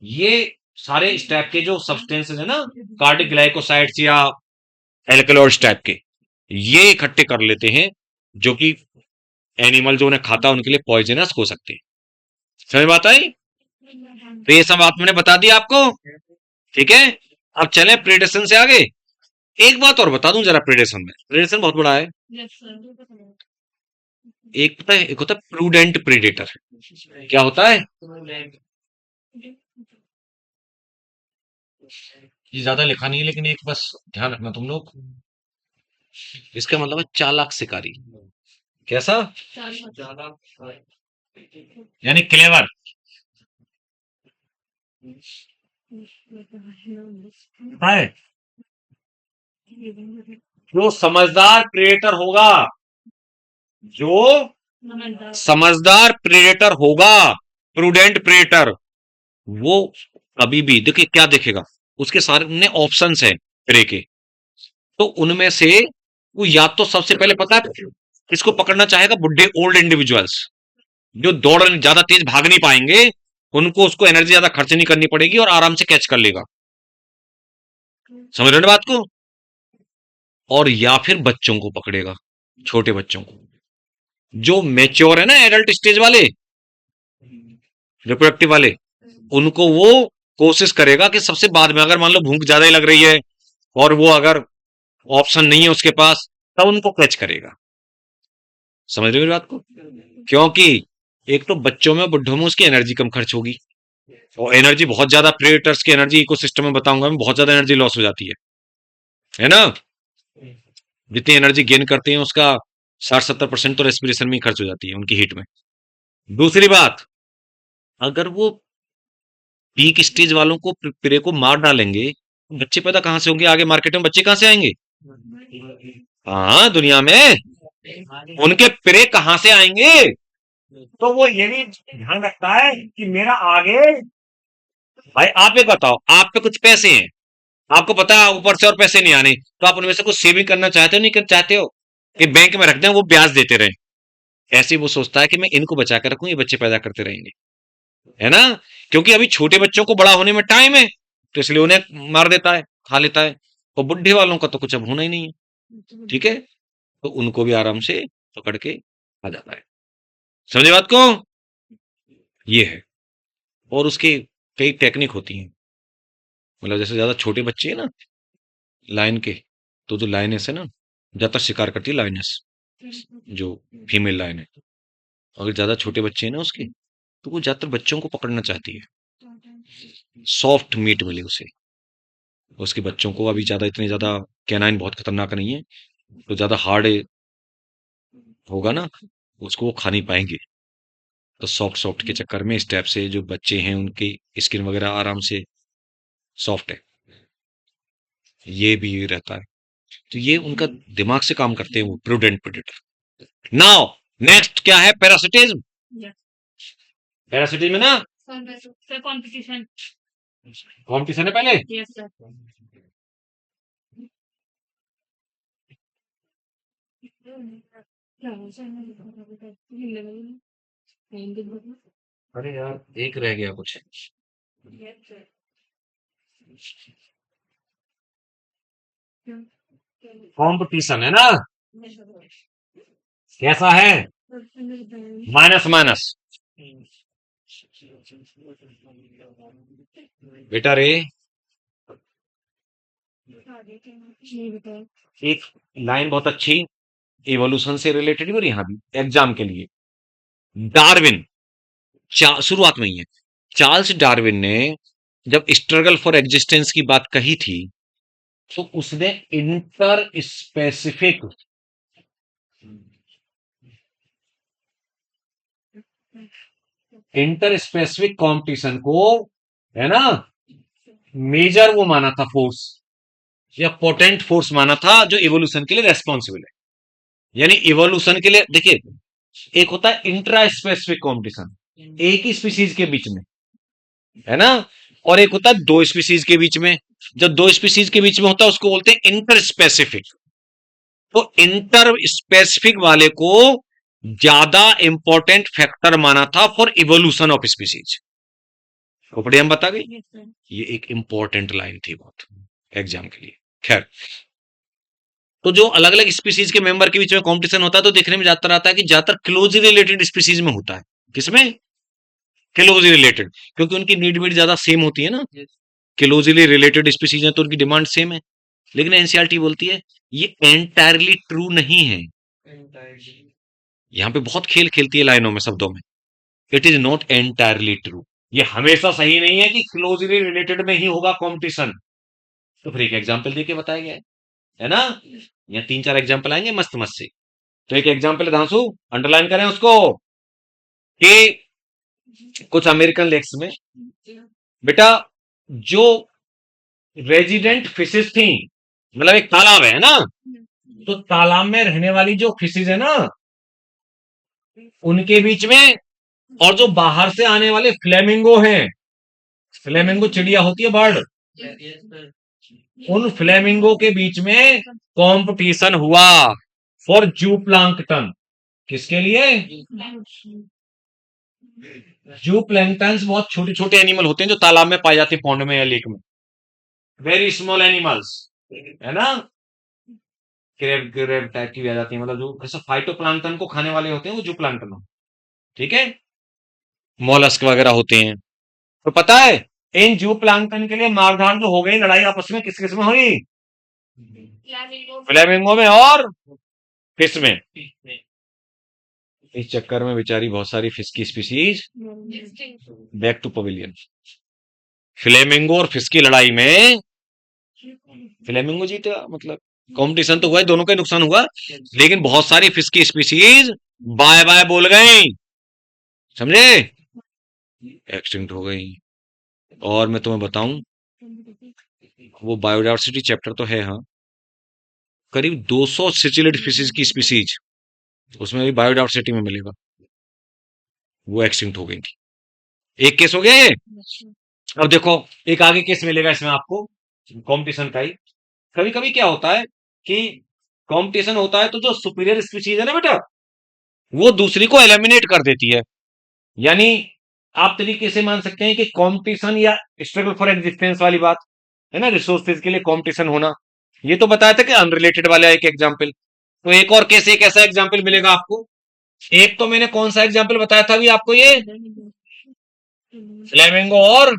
S1: ये सारे इस टाइप के जो सब्सटेंसेस है ना, कार्डिक ग्लाइकोसाइड्स या एल्कलॉइड्स टाइप के, ये इकट्ठे कर लेते हैं, जो कि एनिमल जो उन्हें खाता है उनके लिए पॉइजनस हो सकते हैं। समझ बात आई, तो ये सब बात मैंने बता दी आपको। ठीक है, अब चले प्रेडेशन से आगे। एक बात और बता दूं जरा, प्रेडेशन में, प्रेडेशन बहुत बड़ा है। एक पता है, एक होता है प्रूडेंट प्रेडेटर। क्या होता है, ये ज्यादा लिखा नहीं है, लेकिन एक बस ध्यान रखना तुम लोग, इसका मतलब है चालाक शिकारी। कैसा, यानी क्लेवर, है जो समझदार प्रेडेटर होगा, जो समझदार प्रेडेटर होगा, प्रूडेंट प्रेडेटर, वो कभी भी देखिए क्या देखेगा, उसके सामने ऑप्शंस है प्रे के, तो उनमें से वो या तो सबसे पहले पता है किसको पकड़ना चाहेगा, बुढ़े ओल्ड इंडिविजुअल्स, जो दौड़ ज्यादा तेज भाग नहीं पाएंगे, उनको उसको एनर्जी ज्यादा खर्च नहीं करनी पड़ेगी और आराम से कैच कर लेगा। समझ रहे हो ना बात को। और या फिर बच्चों को पकड़ेगा, छोटे बच्चों को, जो मेच्योर है ना, एडल्ट स्टेज वाले, रिप्रोडक्टिव वाले, उनको वो कोशिश करेगा कि सबसे बाद में, अगर मान लो भूख ज्यादा ही लग रही है और वो अगर ऑप्शन नहीं है उसके पास, तब उनको कैच करेगा। समझ रहे हो मेरी बात को, क्योंकि एक तो बच्चों में, बुढ़ों में उसकी एनर्जी कम खर्च होगी, और एनर्जी बहुत ज्यादा, प्रेडेटर्स की एनर्जी इकोसिस्टम में बताऊंगा मैं, बहुत ज्यादा एनर्जी लॉस हो जाती है ना। जितनी एनर्जी गेन करते हैं उसका 60-70% तो रेस्पिरेशन में ही खर्च हो जाती है उनकी हीट में। दूसरी बात, अगर वो पीक स्टेज वालों को, प्रे को मार डालेंगे, तो बच्चे पैदा कहां से होंगे, आगे मार्केट में बच्चे कहां से आएंगे, हाँ दुनिया में उनके प्रे कहां से आएंगे। तो वो ये भी ध्यान रखता है कि मेरा आगे, भाई आप एक बताओ, आप पे कुछ पैसे हैं, आपको पता है ऊपर से और पैसे नहीं आने, तो आप उनमें से कुछ सेविंग करना चाहते हो, नहीं कर चाहते हो, कि बैंक में रख दें वो ब्याज देते रहे। ऐसे ही वो सोचता है कि मैं इनको बचा कर रखूं, ये बच्चे पैदा करते रहेंगे, है ना। क्योंकि अभी छोटे बच्चों को बड़ा होने में टाइम है, तो इसलिए उन्हें मार देता है, खा लेता है, और बुढ़े वालों का तो कुछ अब होना ही नहीं है। ठीक है, तो उनको भी आराम से पकड़ के आ जाता है। समझे बात को, ये है। और उसकी कई टेक्निक होती हैं, मतलब जैसे ज्यादा छोटे बच्चे हैं ना लायन के, तो जो लायनेस है ना ज्यादातर शिकार करती है लायनेस, जो फीमेल लायन है। अगर ज्यादा छोटे बच्चे हैं ना उसके, तो वो ज्यादातर बच्चों को पकड़ना चाहती है, सॉफ्ट मीट मिले उसे। उसके बच्चों को अभी ज्यादा इतने ज्यादा कैनाइन बहुत खतरनाक नहीं है, तो ज्यादा हार्ड होगा ना, उसको वो खा नहीं पाएंगे। तो सॉफ्ट सॉफ्ट के चक्कर में इस टाइप से जो बच्चे हैं उनकी स्किन वगैरह आराम से सॉफ्ट है, ये भी रहता है। तो ये उनका दिमाग से काम करते हैं वो प्रूडेंट प्रेडेटर। नाउ नेक्स्ट क्या है, पैरासिटिज्म। पैरासिटिज्म में ना
S2: कंपटीशन।
S1: कॉम्पिटिशन है पहले।
S2: Yes sir.
S1: अरे यार एक रह गया कुछ, कंपटीशन है ना, कैसा है, माइनस माइनस। बेटा रे एक लाइन बहुत अच्छी इवोल्यूशन से रिलेटेड और यहां भी एग्जाम के लिए, डार्विन शुरुआत में ही है। चार्ल्स डार्विन ने जब स्ट्रगल फॉर एग्जिस्टेंस की बात कही थी, तो उसने इंटर स्पेसिफिक कंपटीशन को, है ना, मेजर वो माना था फोर्स या पोटेंट फोर्स माना था जो इवोल्यूशन के लिए रेस्पॉन्सिबल है। यानी इवोल्यूशन के लिए देखिए, एक होता है इंट्रा स्पेसिफिक कॉम्पिटिशन, एक ही स्पीसीज के बीच में, है ना, और एक होता है दो स्पीसीज के बीच में। जब दो स्पीसीज के बीच में होता है उसको बोलते हैं इंटर स्पेसिफिक। तो इंटर स्पेसिफिक वाले को ज्यादा इंपॉर्टेंट फैक्टर माना था फॉर इवोल्यूशन ऑफ स्पीसीज। खोपड़ी हम बता गई, ये एक इंपॉर्टेंट लाइन थी बहुत एग्जाम के लिए। खैर, तो जो अलग अलग स्पीसीज के मेंबर के बीच में कंपटीशन होता है, तो देखने में ज्यादातर आता है कि ज्यादातर क्लोजली रिलेटेड स्पीसीज में होता है। किसमें, क्लोजली रिलेटेड, क्योंकि उनकी नीड वीड ज्यादा सेम होती है ना। क्लोजली रिलेटेड स्पीसीज है तो उनकी डिमांड सेम है। लेकिन एनसीईआरटी बोलती है ये एंटायरली ट्रू नहीं है। यहां पे बहुत खेल खेलती है लाइनों में, शब्दों में। It is not entirely true, ये हमेशा सही नहीं है कि क्लोजली रिलेटेड में ही होगा कंपटीशन। तो फिर एक एग्जांपल देके बताया गया है ना। यहाँ तीन चार एग्जांपल आएंगे मस्त मस्त से। तो एक एग्जांपल धांसू अंडरलाइन करें उसको, कि कुछ अमेरिकन लेक्स में बेटा जो रेजिडेंट फिशेस थी, मतलब एक तालाब है ना, तो तालाब में रहने वाली जो फिशेज है ना, उनके बीच में, और जो बाहर से आने वाले फ्लेमिंगो हैं, फ्लेमिंगो चिड़िया होती है बर्ड, उन फ्लेमिंगो के बीच में कंपटीशन हुआ फॉर जू प्लांकटन। किसके लिए, जू प्लैंक्टन्स बहुत छोटे छोटे एनिमल होते हैं जो तालाब में पाए जाते हैं, पौंड में या लेक में, वेरी स्मॉल एनिमल्स, है ना। क्रेब क्रेब टाइप की भी आ जाती है, मतलब जो जैसे फाइटोप्लैंक्टन को खाने वाले होते हैं वो जू प्लांक्टन, ठीक है, मोलस्क वगैरह होते हैं। तो पता है इन जू प्लांक्टन के लिए मारधाड़ जो हो गई, लड़ाई आपस में किस किस में हुई, फ्लेमिंगो में और फिश में। इस चक्कर में बेचारी बहुत सारी फिश की species back to pavilion. Flamingo और फिश की लड़ाई में फ्लेमिंगो जीता, मतलब कंपटीशन तो हुआ, दोनों का नुकसान हुआ, लेकिन बहुत सारी फिश की स्पीसीज बाय बाय बोल गई, समझे, एक्सटिंक्ट हो गई। और मैं तुम्हें बताऊं, वो बायोडायवर्सिटी चैप्टर तो है, हाँ, करीब 200 सिचिलिड फिशेज की स्पीसीज उसमें भी बायोडायवर्सिटी में मिलेगा, वो एक्सटिंक्ट हो गई थी। एक केस हो गया ये। अब देखो एक आगे केस मिलेगा इसमें आपको कंपटीशन का ही। कभी कभी क्या होता है कि कंपटीशन होता है तो जो सुपीरियर स्पीशीज है ना बेटा, वो दूसरी को एलिमिनेट कर देती है। यानी आप तरीके से मान सकते हैं कि कंपटीशन या स्ट्रगल फॉर एग्जिस्टेंस वाली बात है ना, रिसोर्सेज के लिए कंपटीशन होना, ये तो बताया था कि अनरिलेटेड वाला एक एग्जाम्पल। तो एक और केस, एक ऐसा एग्जाम्पल मिलेगा आपको। एक तो मैंने कौन सा एग्जाम्पल बताया था अभी आपको, ये फ्लेमिंगो और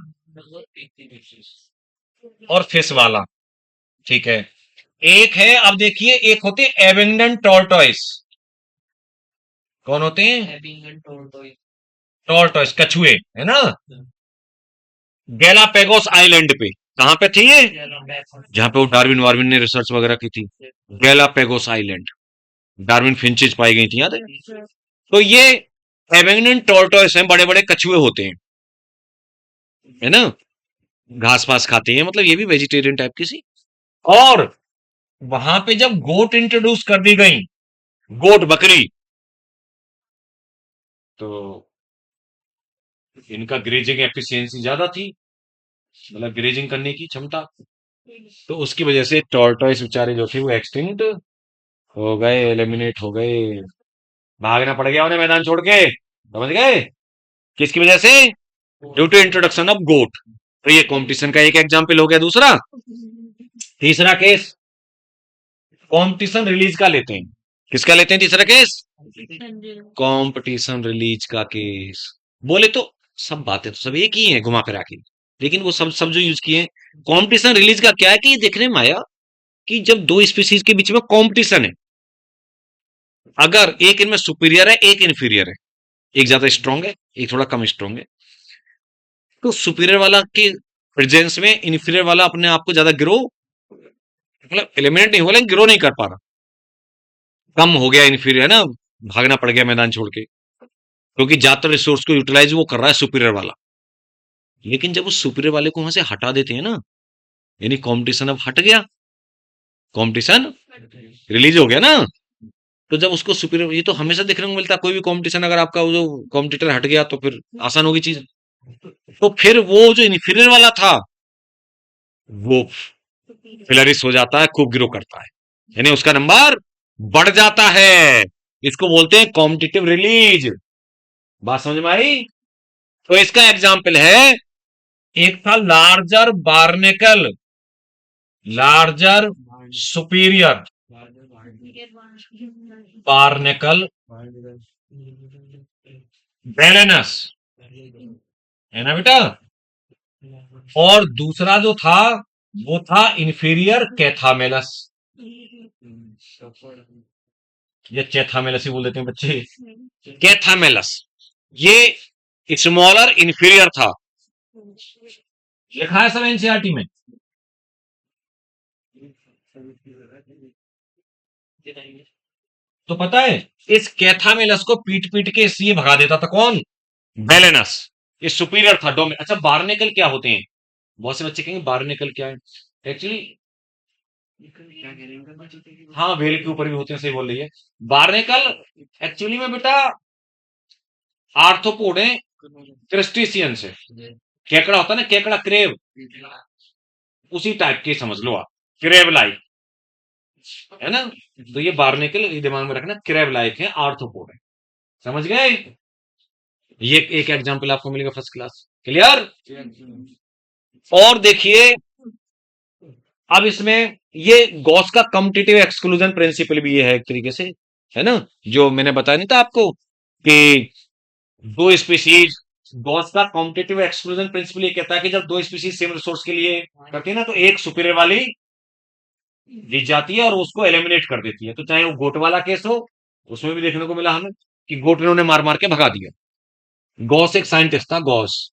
S1: और फिश वाला, ठीक है। एक है, अब देखिए, एक होते हैं एबिंगडन टॉर्टोइस। कौन होते हैं? टॉर्टोइस, कछुए, है ना? गैलापेगोस आइलैंड पे, कहां पे थी ये? जहां पे वो डार्विन वार्विन ने रिसर्च वगैरह की थी। गैलापेगोस आइलैंड, डार्विन फिंचेज पाई गई थी, याद है? तो ये एबिंगडन टॉर्टोइस हैं, बड़े बड़े कछुए होते हैं, है ना? घास पास खाते हैं, मतलब ये भी वेजिटेरियन टाइप की सी। और वहां पे जब गोट इंट्रोड्यूस कर दी गई, गोट, बकरी, तो इनका ग्रेजिंग एफिशिएंसी ज्यादा थी, मतलब ग्रेजिंग करने की क्षमता। तो उसकी वजह से टॉर्टोइस बेचारे जो थे वो एक्सटिंक्ट हो गए, एलिमिनेट हो गए। भागना पड़ गया उन्हें मैदान छोड़ के, समझ गए? किसकी वजह से? Due to introduction of goat. तो ये कंपटीशन का एक एग्जांपल हो गया। दूसरा, तीसरा केस कंपटीशन रिलीज का लेते हैं। किसका लेते हैं तीसरा केस? कंपटीशन रिलीज का केस। बोले तो सब बातें तो सब एक ही हैं घुमा फिरा के, लेकिन वो सब सब जो यूज किए हैं। कंपटीशन रिलीज का क्या है कि ये देखने में आया कि जब दो स्पीसीज के बीच में कंपटीशन है, अगर एक इनमें सुपीरियर है, एक इन्फीरियर है, एक ज्यादा स्ट्रांग है, एक थोड़ा कम स्ट्रांग है, तो सुपीरियर वाला के प्रेजेंस में इन्फीरियर वाला अपने आप को ज्यादा ग्रो, मतलब एलिमिनेट नहीं हुआ लेकिन ग्रो नहीं कर पा रहा, कम हो गया इन्फीरियर, है ना? भागना पड़ गया मैदान छोड़ के, क्योंकि ज्यादातर रिसोर्स को यूटिलाइज वो कर रहा है सुपीरियर वाला। लेकिन जब उस सुपीरियर वाले को वहां से हटा देते हैं ना, यानी कंपटीशन अब हट गया, कंपटीशन रिलीज हो गया ना, तो जब उसको सुपीरियर, ये तो हमेशा देखने को मिलता है, कोई भी कंपटीशन अगर आपका वो जो कॉम्पिटिटर हट गया तो फिर आसान होगी चीज। तो फिर वो जो इन्फीरियर वाला था वो फिलरिश हो जाता है, खूब ग्रो करता है, यानी उसका नंबर बढ़ जाता है। इसको बोलते हैं कॉम्पिटिटिव रिलीज। बात समझ में आई? तो इसका एग्जाम्पल है, एक था larger barnacle, larger superior barnacle balanus, है ना बेटा? और दूसरा जो था वो था इंफीरियर कैथामेलस, या चैथामेलस ही बोल देते हैं बच्चे, कैथामेलस। ये स्मॉलर इंफीरियर था, लिखा है सब एनसीईआरटी में। तो पता है, इस कैथामेलस को पीट पीट के इसलिए भगा देता था कौन? बेलेनस। ये सुपीरियर था, डोमे। अच्छा, बार्नेकल क्या होते हैं? बहुत से बच्चे कहेंगे बार्नेकल क्या है। एक्चुअली, हाँ, वेल के ऊपर भी होते हैं, सही बोल रही है। बार्नेकल एक्चुअली में बेटा आर्थ्रोपोड है, क्रस्टेशियन से। केकड़ा होता है ना, केकड़ा, क्रेव, उसी टाइप के समझ लो आप, क्रेव लाइक, है ना? तो ये बार्नेकल, ये दिमाग में रखना, क्रेव लाइक है, आर्थ्रोपोड है। समझ गए? ये एक एग्जांपल आपको मिलेगा फर्स्ट क्लास। क्लियर? और देखिए, अब इसमें ये गॉस का कम्पिटिटिव एक्सक्लूजन प्रिंसिपल भी ये है एक तरीके से, है ना? जो मैंने बताया नहीं था आपको कि दो स्पीसीज, गॉस का कॉम्पिटिटिव एक्सक्लूजन प्रिंसिपल ये कहता है कि जब दो स्पीसीज सेम रिसोर्स के लिए करती है ना, तो एक सुपीरियर वाली जीत जाती है और उसको एलिमिनेट कर देती है। तो चाहे वो गोट वाला केस हो, उसमें भी देखने को मिला हमें कि गोट ने उन्हें मार मार के भगा दिया। गॉस एक साइंटिस्ट था, गॉस।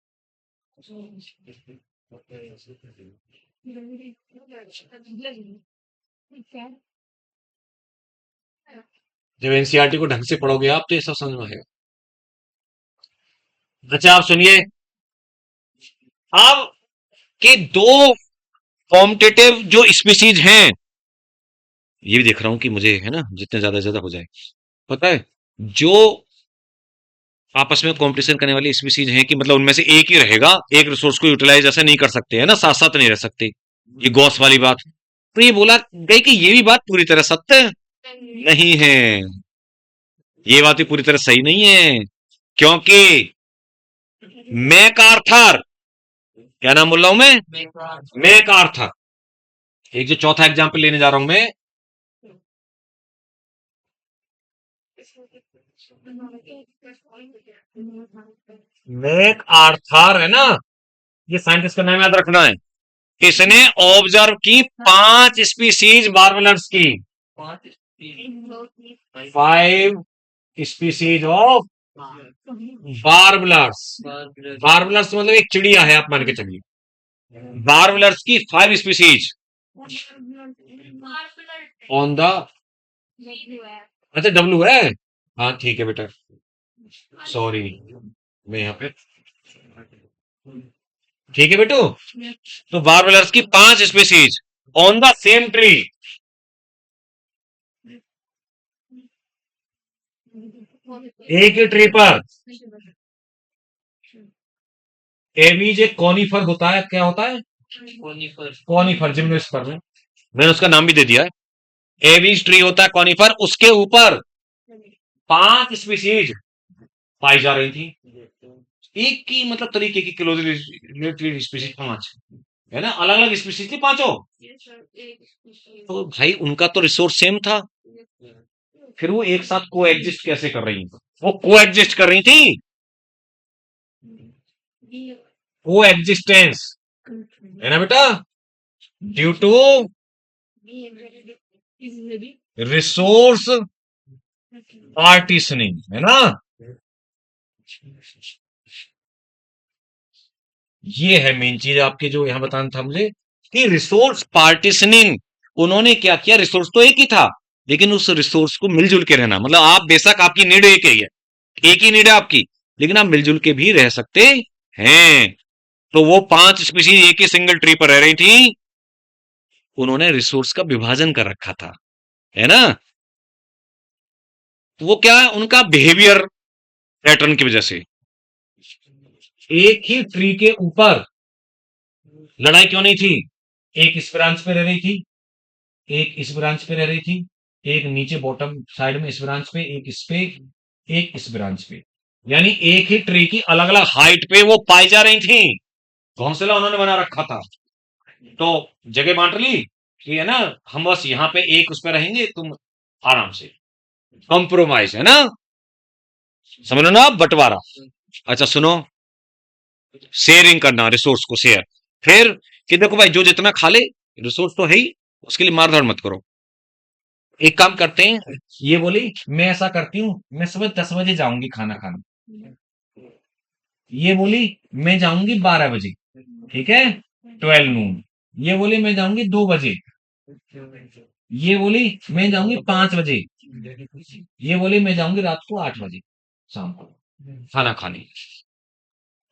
S1: जब एनसीईआरटी को ढंग से पढ़ोगे आप तो ये सब समझ में आएगा। अच्छा, आप सुनिए, अब के दो कॉम्पिटिटिव जो स्पीसीज हैं, ये भी देख रहा हूं कि मुझे, है ना, जितने ज्यादा ज्यादा हो जाए। पता है, जो आपस में कंपटीशन करने वाली स्पीसीज हैं कि मतलब उनमें से एक ही रहेगा, एक रिसोर्स को यूटिलाइज ऐसे नहीं कर सकते, है ना, साथ साथ नहीं रह सकते, ये गॉस वाली बात। तो ये बोला गई कि ये भी बात पूरी तरह सत्य नहीं है, ये बात भी पूरी तरह सही नहीं है, क्योंकि मैकआर्थर, क्या नाम बोल रहा हूं मैं? मैकआर्थर। एक जो चौथा एग्जाम्पल लेने जा रहा हूं मैं, मैकआर्थर, है ना, ये साइंटिस्ट का नाम याद रखना है। इसने ऑब्जर्व की 5 स्पीसीज बार्बलर्स की, 5 स्पीसीज ऑफ बार्बलर्स। बार्बलर्स मतलब एक चिड़िया है, आप मान के चलिए। बार्बलर्स की 5 स्पीसीज ऑन द, अच्छा डब्लू है, हाँ ठीक है बेटा, सॉरी मैं यहाँ पे, ठीक है बेटू। तो बार्बलर्स की 5 species on the same tree, एक ही ट्री पर। एवीज एक कॉनिफर होता है, क्या होता है? कॉनिफर, जिम्नोस्पर्म में, मैंने उसका नाम भी दे दिया है। एवीज ट्री होता है कॉनिफर, उसके ऊपर 5 स्पीसीज पाई जा रही थी, एक ही मतलब तरीके की क्लोजली रिलेटेड स्पीसीज 5 है ना, अलग अलग स्पीसीज थी पांचों। तो भाई उनका तो रिसोर्स सेम था, फिर वो एक साथ को एग्जिस्ट कैसे कर रही थी? वो को एग्जिस्ट कर रही थी, को एग्जिस्टेंस है ना बेटा, ड्यू टू रिसोर्स पार्टीशनिंग, है ना। ये है मेन चीज आपके जो यहां बताना था मुझे, कि रिसोर्स पार्टीशनिंग। उन्होंने क्या किया, रिसोर्स तो एक ही था, लेकिन उस रिसोर्स को मिलजुल के रहना, मतलब आप बेशक आपकी नीड एक ही है, एक ही नीड है आपकी, लेकिन आप मिलजुल के भी रह सकते हैं। तो वो 5 स्पीशीज एक ही सिंगल ट्री पर रह रही थी, उन्होंने रिसोर्स का विभाजन कर रखा था, है ना। तो वो क्या है, उनका बिहेवियर पैटर्न की वजह से एक ही ट्री के ऊपर लड़ाई क्यों नहीं थी, एक इस ब्रांच पे रह रही थी, एक इस ब्रांच पे रह रही थी, एक नीचे बॉटम साइड में इस ब्रांच पे, एक इस पे, एक इस ब्रांच पे, यानी एक ही ट्री की अलग अलग हाइट पे वो पाई जा रही थी। घोंसला उन्होंने बना रखा था, तो जगह बांट ली कि है ना, हम बस यहाँ पे एक उस पे रहेंगे, तुम आराम से, कॉम्प्रोमाइज, है ना, समझ लो ना आप, बंटवारा। अच्छा सुनो, शेयरिंग करना, रिसोर्स को शेयर, फिर कि देखो भाई जो जितना खा ले, रिसोर्स तो है ही, उसके लिए मारधाड़ मत करो। एक काम करते हैं, ये बोली मैं ऐसा करती हूँ, मैं सुबह 10 बजे जाऊंगी खाना खाने, ये बोली मैं जाऊंगी 12 बजे, ठीक है, 12 नून। ये बोली मैं जाऊंगी 2 बजे, ये बोली मैं जाऊंगी 5 बजे, ये बोली मैं जाऊंगी रात को 8 बजे शाम को खाना खाने।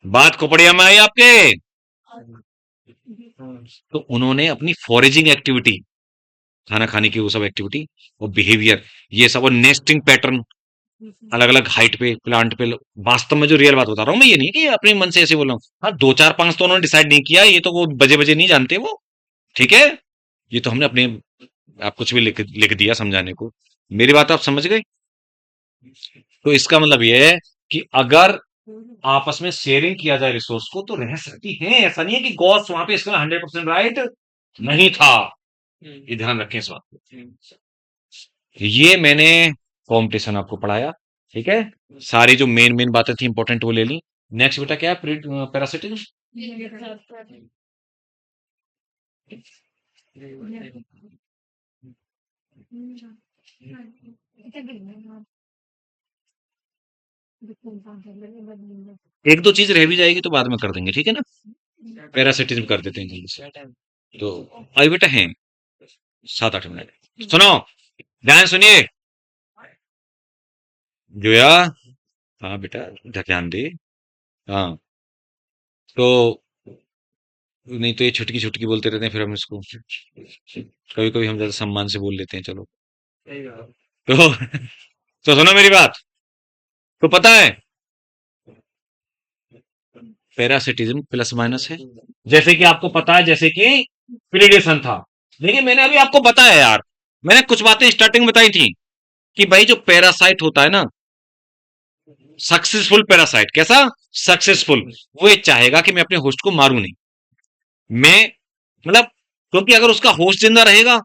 S1: बात खोपड़िया में आई आपके। तो उन्होंने अपनी फॉरेजिंग एक्टिविटी, खाना खाने की वो सब एक्टिविटी और बिहेवियर, ये सब, और नेस्टिंग पैटर्न अलग अलग हाइट पे प्लांट पे, वास्तव में जो रियल बात बता रहा हूं मैं, ये नहीं कि अपने मन से ऐसे बोल रहा हूँ, हाँ 2 4 5 तो उन्होंने डिसाइड नहीं किया, ये तो वो बजे बजे नहीं जानते वो, ठीक है, ये तो हमने अपने आप कुछ भी लिख लिख दिया समझाने को। मेरी बात आप समझ गए। तो इसका मतलब ये है कि अगर आपस में शेयरिंग किया जाए रिसोर्स को तो रह सकती है, ऐसा नहीं है कि गॉस वहां पे इसका 100% राइट नहीं था, ये ध्यान रखें इस बात को। ये मैंने कॉम्पिटिशन आपको पढ़ाया, ठीक है, सारी जो मेन मेन बातें थी इंपॉर्टेंट वो ले ली। नेक्स्ट बेटा क्या है, पैरासिटिज्म। एक दो चीज रह भी जाएगी तो बाद में कर देंगे, ठीक है ना, पैरासिटिज्म कर देते हैं जल्दी से। तो अभी बेटा है 7 8 मिनट, सुनो, ध्यान सुनिए जोया, हाँ बेटा ध्यान दे, हाँ। तो नहीं तो ये छुटकी छुटकी बोलते रहते हैं, फिर हम इसको कभी कभी हम ज्यादा सम्मान से बोल लेते हैं, चलो। तो तो सुनो मेरी बात, तो पता है पैरासिटिज्म प्लस माइनस है, जैसे कि आपको पता है, जैसे कि प्रिडेशन था, लेकिन मैंने अभी आपको बताया यार, मैंने कुछ बातें स्टार्टिंग बताई थी कि भाई जो पैरासाइट होता है ना, सक्सेसफुल पैरासाइट, कैसा सक्सेसफुल, वो ये चाहेगा कि मैं अपने होस्ट को मारूं नहीं, मैं मतलब, क्योंकि अगर उसका होस्ट जिंदा रहेगा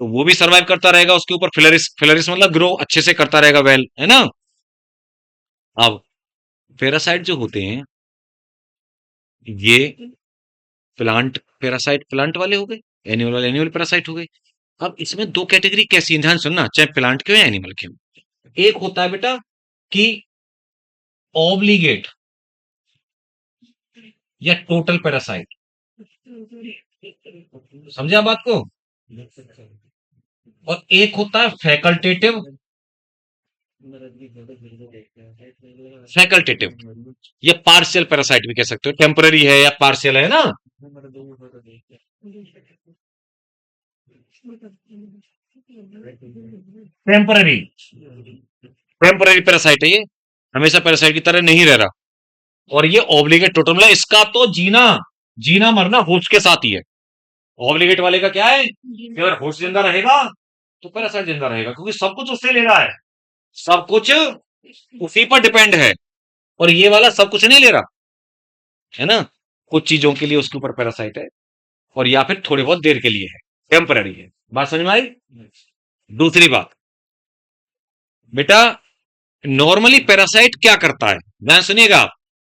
S1: तो वो भी सरवाइव करता रहेगा, उसके ऊपर फिलरिस, फिलरिस मतलब ग्रो अच्छे से करता रहेगा, वेल, है ना। अब पैरासाइट जो होते हैं ये प्लांट पैरासाइट प्लांट वाले हो गए, एनिमल वाले एनिमल पैरासाइट हो गए। अब इसमें दो कैटेगरी कैसी है, ध्यान सुनना, चाहे प्लांट के हो या एनिमल के हो। एक होता है बेटा कि ऑब्लिगेट या टोटल पैरासाइट, समझे आप बात को? और एक होता है फैकल्टेटिव, फैकल्टेटिव या पार्शियल पैरासाइट भी कह सकते हो, टेम्पररी है या पार्शियल है ना। टेम्पररी, टेम्पररी पैरासाइट है ये, हमेशा पैरासाइट की तरह नहीं रह रहा। और ये ऑब्लिगेट टोटल, मतलब इसका तो जीना जीना मरना होस्ट के साथ ही है। ऑब्लिगेट वाले का क्या है कि अगर होस्ट जिंदा रहेगा तो पैरासाइट जिंदा रहेगा, क्योंकि सब कुछ उससे ले रहा है, सब कुछ उसी पर डिपेंड है। और ये वाला सब कुछ नहीं ले रहा है ना, कुछ चीजों के लिए उसके ऊपर पैरासाइट है, और या फिर थोड़ी बहुत देर के लिए है, टेम्पररी है। बात समझ में आई? दूसरी बात बेटा, नॉर्मली पैरासाइट क्या करता है, ध्यान सुनिएगा आप।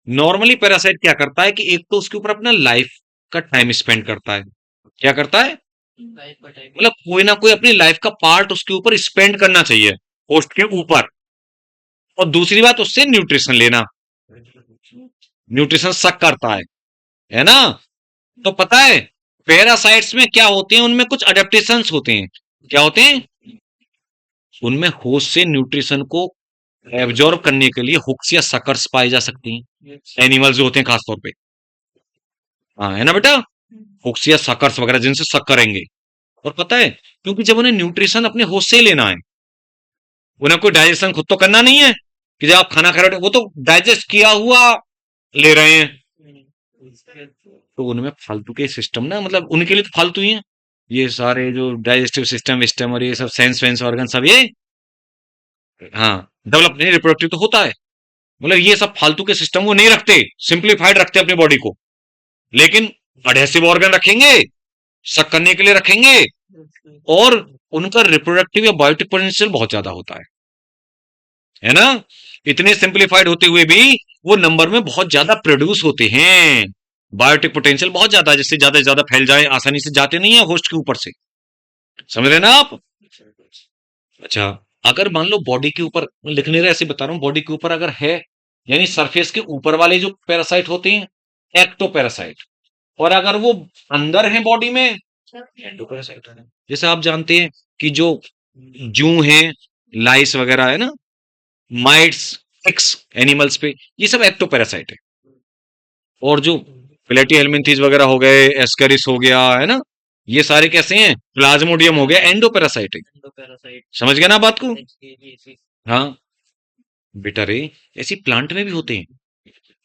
S1: नॉर्मली पैरासाइट क्या करता है कि एक तो उसके ऊपर अपना लाइफ का टाइम स्पेंड करता है। क्या करता है? मतलब कोई ना कोई अपनी लाइफ का पार्ट उसके ऊपर स्पेंड करना चाहिए, होस्ट के ऊपर। और दूसरी बात, उससे न्यूट्रिशन लेना, न्यूट्रिशन सक करता है ना। तो पता है पैरासाइट्स में क्या होते हैं, उनमें कुछ अडेप्टेशंस होते हैं। क्या होते हैं? उनमें होस्ट से न्यूट्रिशन को एब्जॉर्ब करने के लिए हुक्स या सकर्स पाए जा सकते हैं, एनिमल्स जो होते हैं खासतौर पे। हाँ है ना बेटा, हुक्स या सकर्स वगैरह जिनसे सक करेंगे। और पता है, क्योंकि जब उन्हें न्यूट्रिशन अपने होस्ट से ही लेना है, उन्हें कोई डाइजेशन खुद तो करना नहीं है कि जब आप खाना खा रहे हो वो तो डाइजेस्ट किया हुआ ले रहे हैं। तो उनमें फालतू के सिस्टम ना, मतलब उनके लिए तो फालतू ही है ये सारे जो डाइजेस्टिव सिस्टम विस्टम और ये सब सेंस वेंस ऑर्गन सब, ये हाँ डेवलप नहीं, रिप्रोडक्टिव तो होता है, मतलब ये सब फालतू के सिस्टम वो नहीं रखते, सिंप्लीफाइड रखते अपनी बॉडी को। लेकिन अडहेसिव ऑर्गन रखेंगे, सक करने के लिए रखेंगे, और उनका रिप्रोडक्टिव या बायोटिक पोटेंशियल बहुत ज्यादा होता है ना। इतने सिंप्लीफाइड होते हुए भी वो नंबर में बहुत ज्यादा प्रोड्यूस होते हैं, बायोटिक पोटेंशियल बहुत ज्यादा है, जिससे ज्यादा से ज्यादा फैल जाए, आसानी से जाते नहीं है होस्ट के ऊपर से, समझ रहे ना आप? अच्छा, अगर मान लो बॉडी के ऊपर, लिख नहीं रहा ऐसे बता रहा हूं, बॉडी के ऊपर अगर है, यानी सरफेस के ऊपर वाले जो पैरासाइट होते हैं एक्टोपैरासाइट, और अगर वो अंदर है बॉडी में एंडोपैरासाइट है। जैसे आप जानते हैं कि जो जू है, लाइस वगैरह है ना, माइट्स, टिक्स एनिमल्स पे, ये सब एक्टोपैरासाइट है। और जो प्लेटी हेलमिंथीज वगैरह हो गए, एस्केरिस हो गया है ना, ये सारे कैसे हैं? प्लाज्मोडियम हो गया, एंडोपैरासाइट है। समझ गया ना बात को? हाँ बेटा रे, ऐसी प्लांट में भी होते हैं,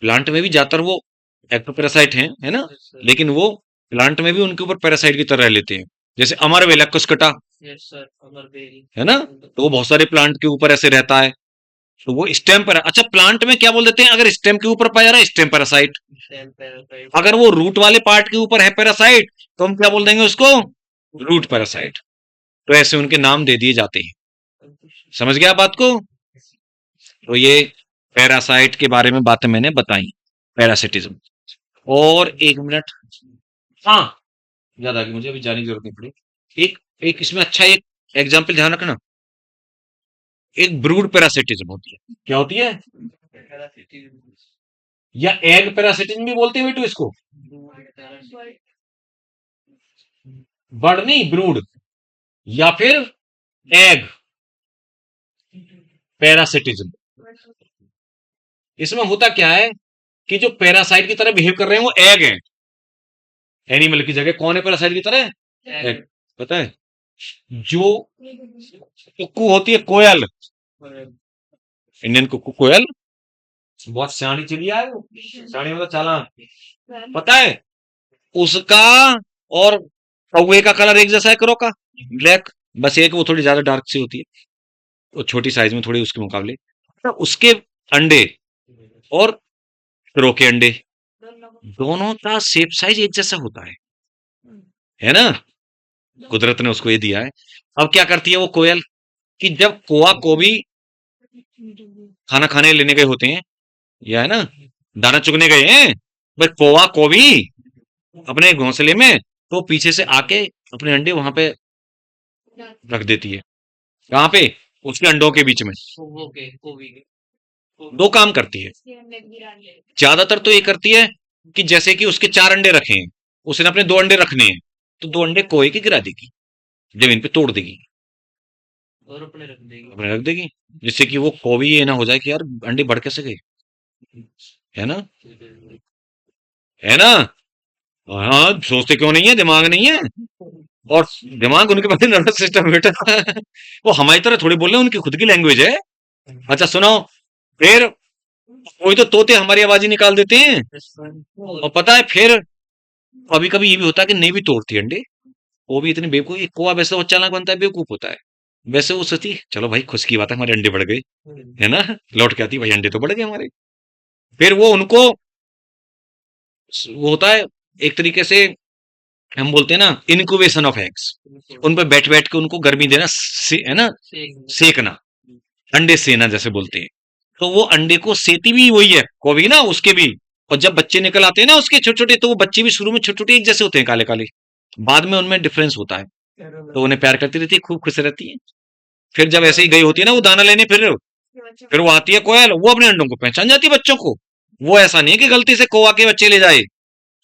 S1: प्लांट में भी ज्यादातर वो एक्टोपैरासाइट हैं, है ना, लेकिन वो प्लांट में भी उनके ऊपर पैरासाइट की तरह रह लेते हैं। जैसे अमरवेल कुस्कटा है ना, तो वो बहुत सारे प्लांट के ऊपर ऐसे रहता है, तो वो स्टेम पर। अच्छा, प्लांट में क्या बोल देते हैं, अगर स्टेम के ऊपर पाया रहा है स्टेम पैरासाइट, अगर वो रूट वाले पार्ट के ऊपर है पैरासाइट तो हम क्या बोल देंगे उसको? Root parasite. तो ऐसे उनके नाम दे दिए जाते हैं। समझ गया बात को? तो ये पैरासाइट के बारे में बातें मैंने बताई, पैरासिटिज्म। और एक मिनट, हाँ याद आ गई मुझे, अभी जाने की जरूरत नहीं पड़ी। एक एक इसमें अच्छा एक एग्जाम्पल ध्यान रखना, एक ब्रूड पैरासिटिज्म होती है। क्या होती है? या एग पैरासिटिज्म भी बोलते हैं बेटू इसको, बर्ड नहीं ब्रूड, या फिर एग पैरासिटिज्म। इसमें होता क्या है कि जो पैरासाइट की तरह बिहेव कर रहे हैं वो एग है, एनिमल की जगह कौन है पैरासाइट की तरह? एग। पता है, जो कुक्कू होती है, कोयल, इंडियन कुक्कू कोयल, बहुत सियाणी चिड़िया है वो, सियाणी मतलब चालाक। पता है उसका और कौवे का कलर एक जैसा है, करो का ब्लैक, बस एक वो थोड़ी ज्यादा डार्क सी होती है, वो छोटी साइज में थोड़ी उसके मुकाबले। तो उसके अंडे और क्रो के अंडे दोनों का शेप साइज एक जैसा होता है ना, कुदरत ने उसको ये दिया है। अब क्या करती है वो कोयल कि जब कोआ को भी खाना खाने लेने गए होते हैं, या है ना दाना चुगने गए हैं, भाई कोआ को भी अपने घोंसले में, तो पीछे से आके अपने अंडे वहां पे रख देती है। कहाँ पे? उसके अंडों के बीच में। दो काम करती है। ज्यादातर तो ये करती है कि जैसे कि उसके 4 अंडे रखे हैं, उसने अपने 2 अंडे रखने हैं, तो 2 अंडे कोई के गिरा देगी, जमीन पे तोड़ देगी, अपने रख देगी, जिससे कि वो कौवी ये ना हो जाए कि यार अंडे बढ़ कैसे गए, है ना, है ना। हाँ, सोचते क्यों नहीं है, दिमाग नहीं है। और दिमाग उनके पास नर्वस सिस्टम बेटा। वो हमारी तरह थोड़ी बोल रहे हैं, उनकी खुद की लैंग्वेज है। अच्छा सुनो, फिर कोई तो तोते हमारी आवाज ही निकाल देते हैं, और पता है फिर कभी कभी ये भी होता है कि नहीं भी तोड़ती अंडे। वो भी इतनी बेवकूफ, ये कौवा वैसे वो चालाक बनता है, बेवकूफ होता है। वैसे वो सोचती चलो भाई खुश की बात है, हमारे अंडे बढ़ गए, है ना, लौट के आती भाई अंडे तो बढ़ गए हमारे। फिर वो उनको, वो होता है एक तरीके से, हम बोलते हैं ना इनक्यूबेशन ऑफ एग्स, उन पर बैठ बैठ के उनको गर्मी देना, है ना, सेकना, अंडे सेना जैसे बोलते हैं। तो वो अंडे को सेती भी वही है कौवी ना, उसके भी। और जब बच्चे निकल आते हैं ना उसके छोटे छोटे, तो वो बच्चे भी शुरू में छोटे छोटे एक जैसे होते हैं, काले काले, बाद में उनमें डिफरेंस होता है। तो उन्हें प्यार करती रहती है, खूब खुश रहती है। फिर जब ऐसे ही गई होती है ना वो दाना लेने, फिर वो आती है कोयल, वो अपने अंडों को पहचान जाती है बच्चों को। वो ऐसा नहीं है कि गलती से कौवा के बच्चे ले जाए,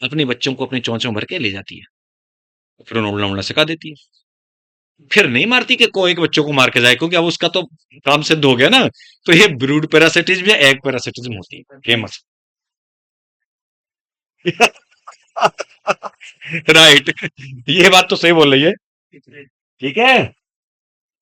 S1: अपने बच्चों को अपने चोंचों में भर के ले जाती है, फिर उन्हें उड़ना उड़ना सिखा देती है। फिर नहीं मारती कि कोई एक बच्चों को मार के जाए, क्योंकि अब उसका तो काम सिद्ध हो गया ना। तो ये ब्रूड पैरासिटिज्म या एग पैरासिटिज्म होती है फेमस। राइट। ये बात तो सही बोल रही है। ठीक है।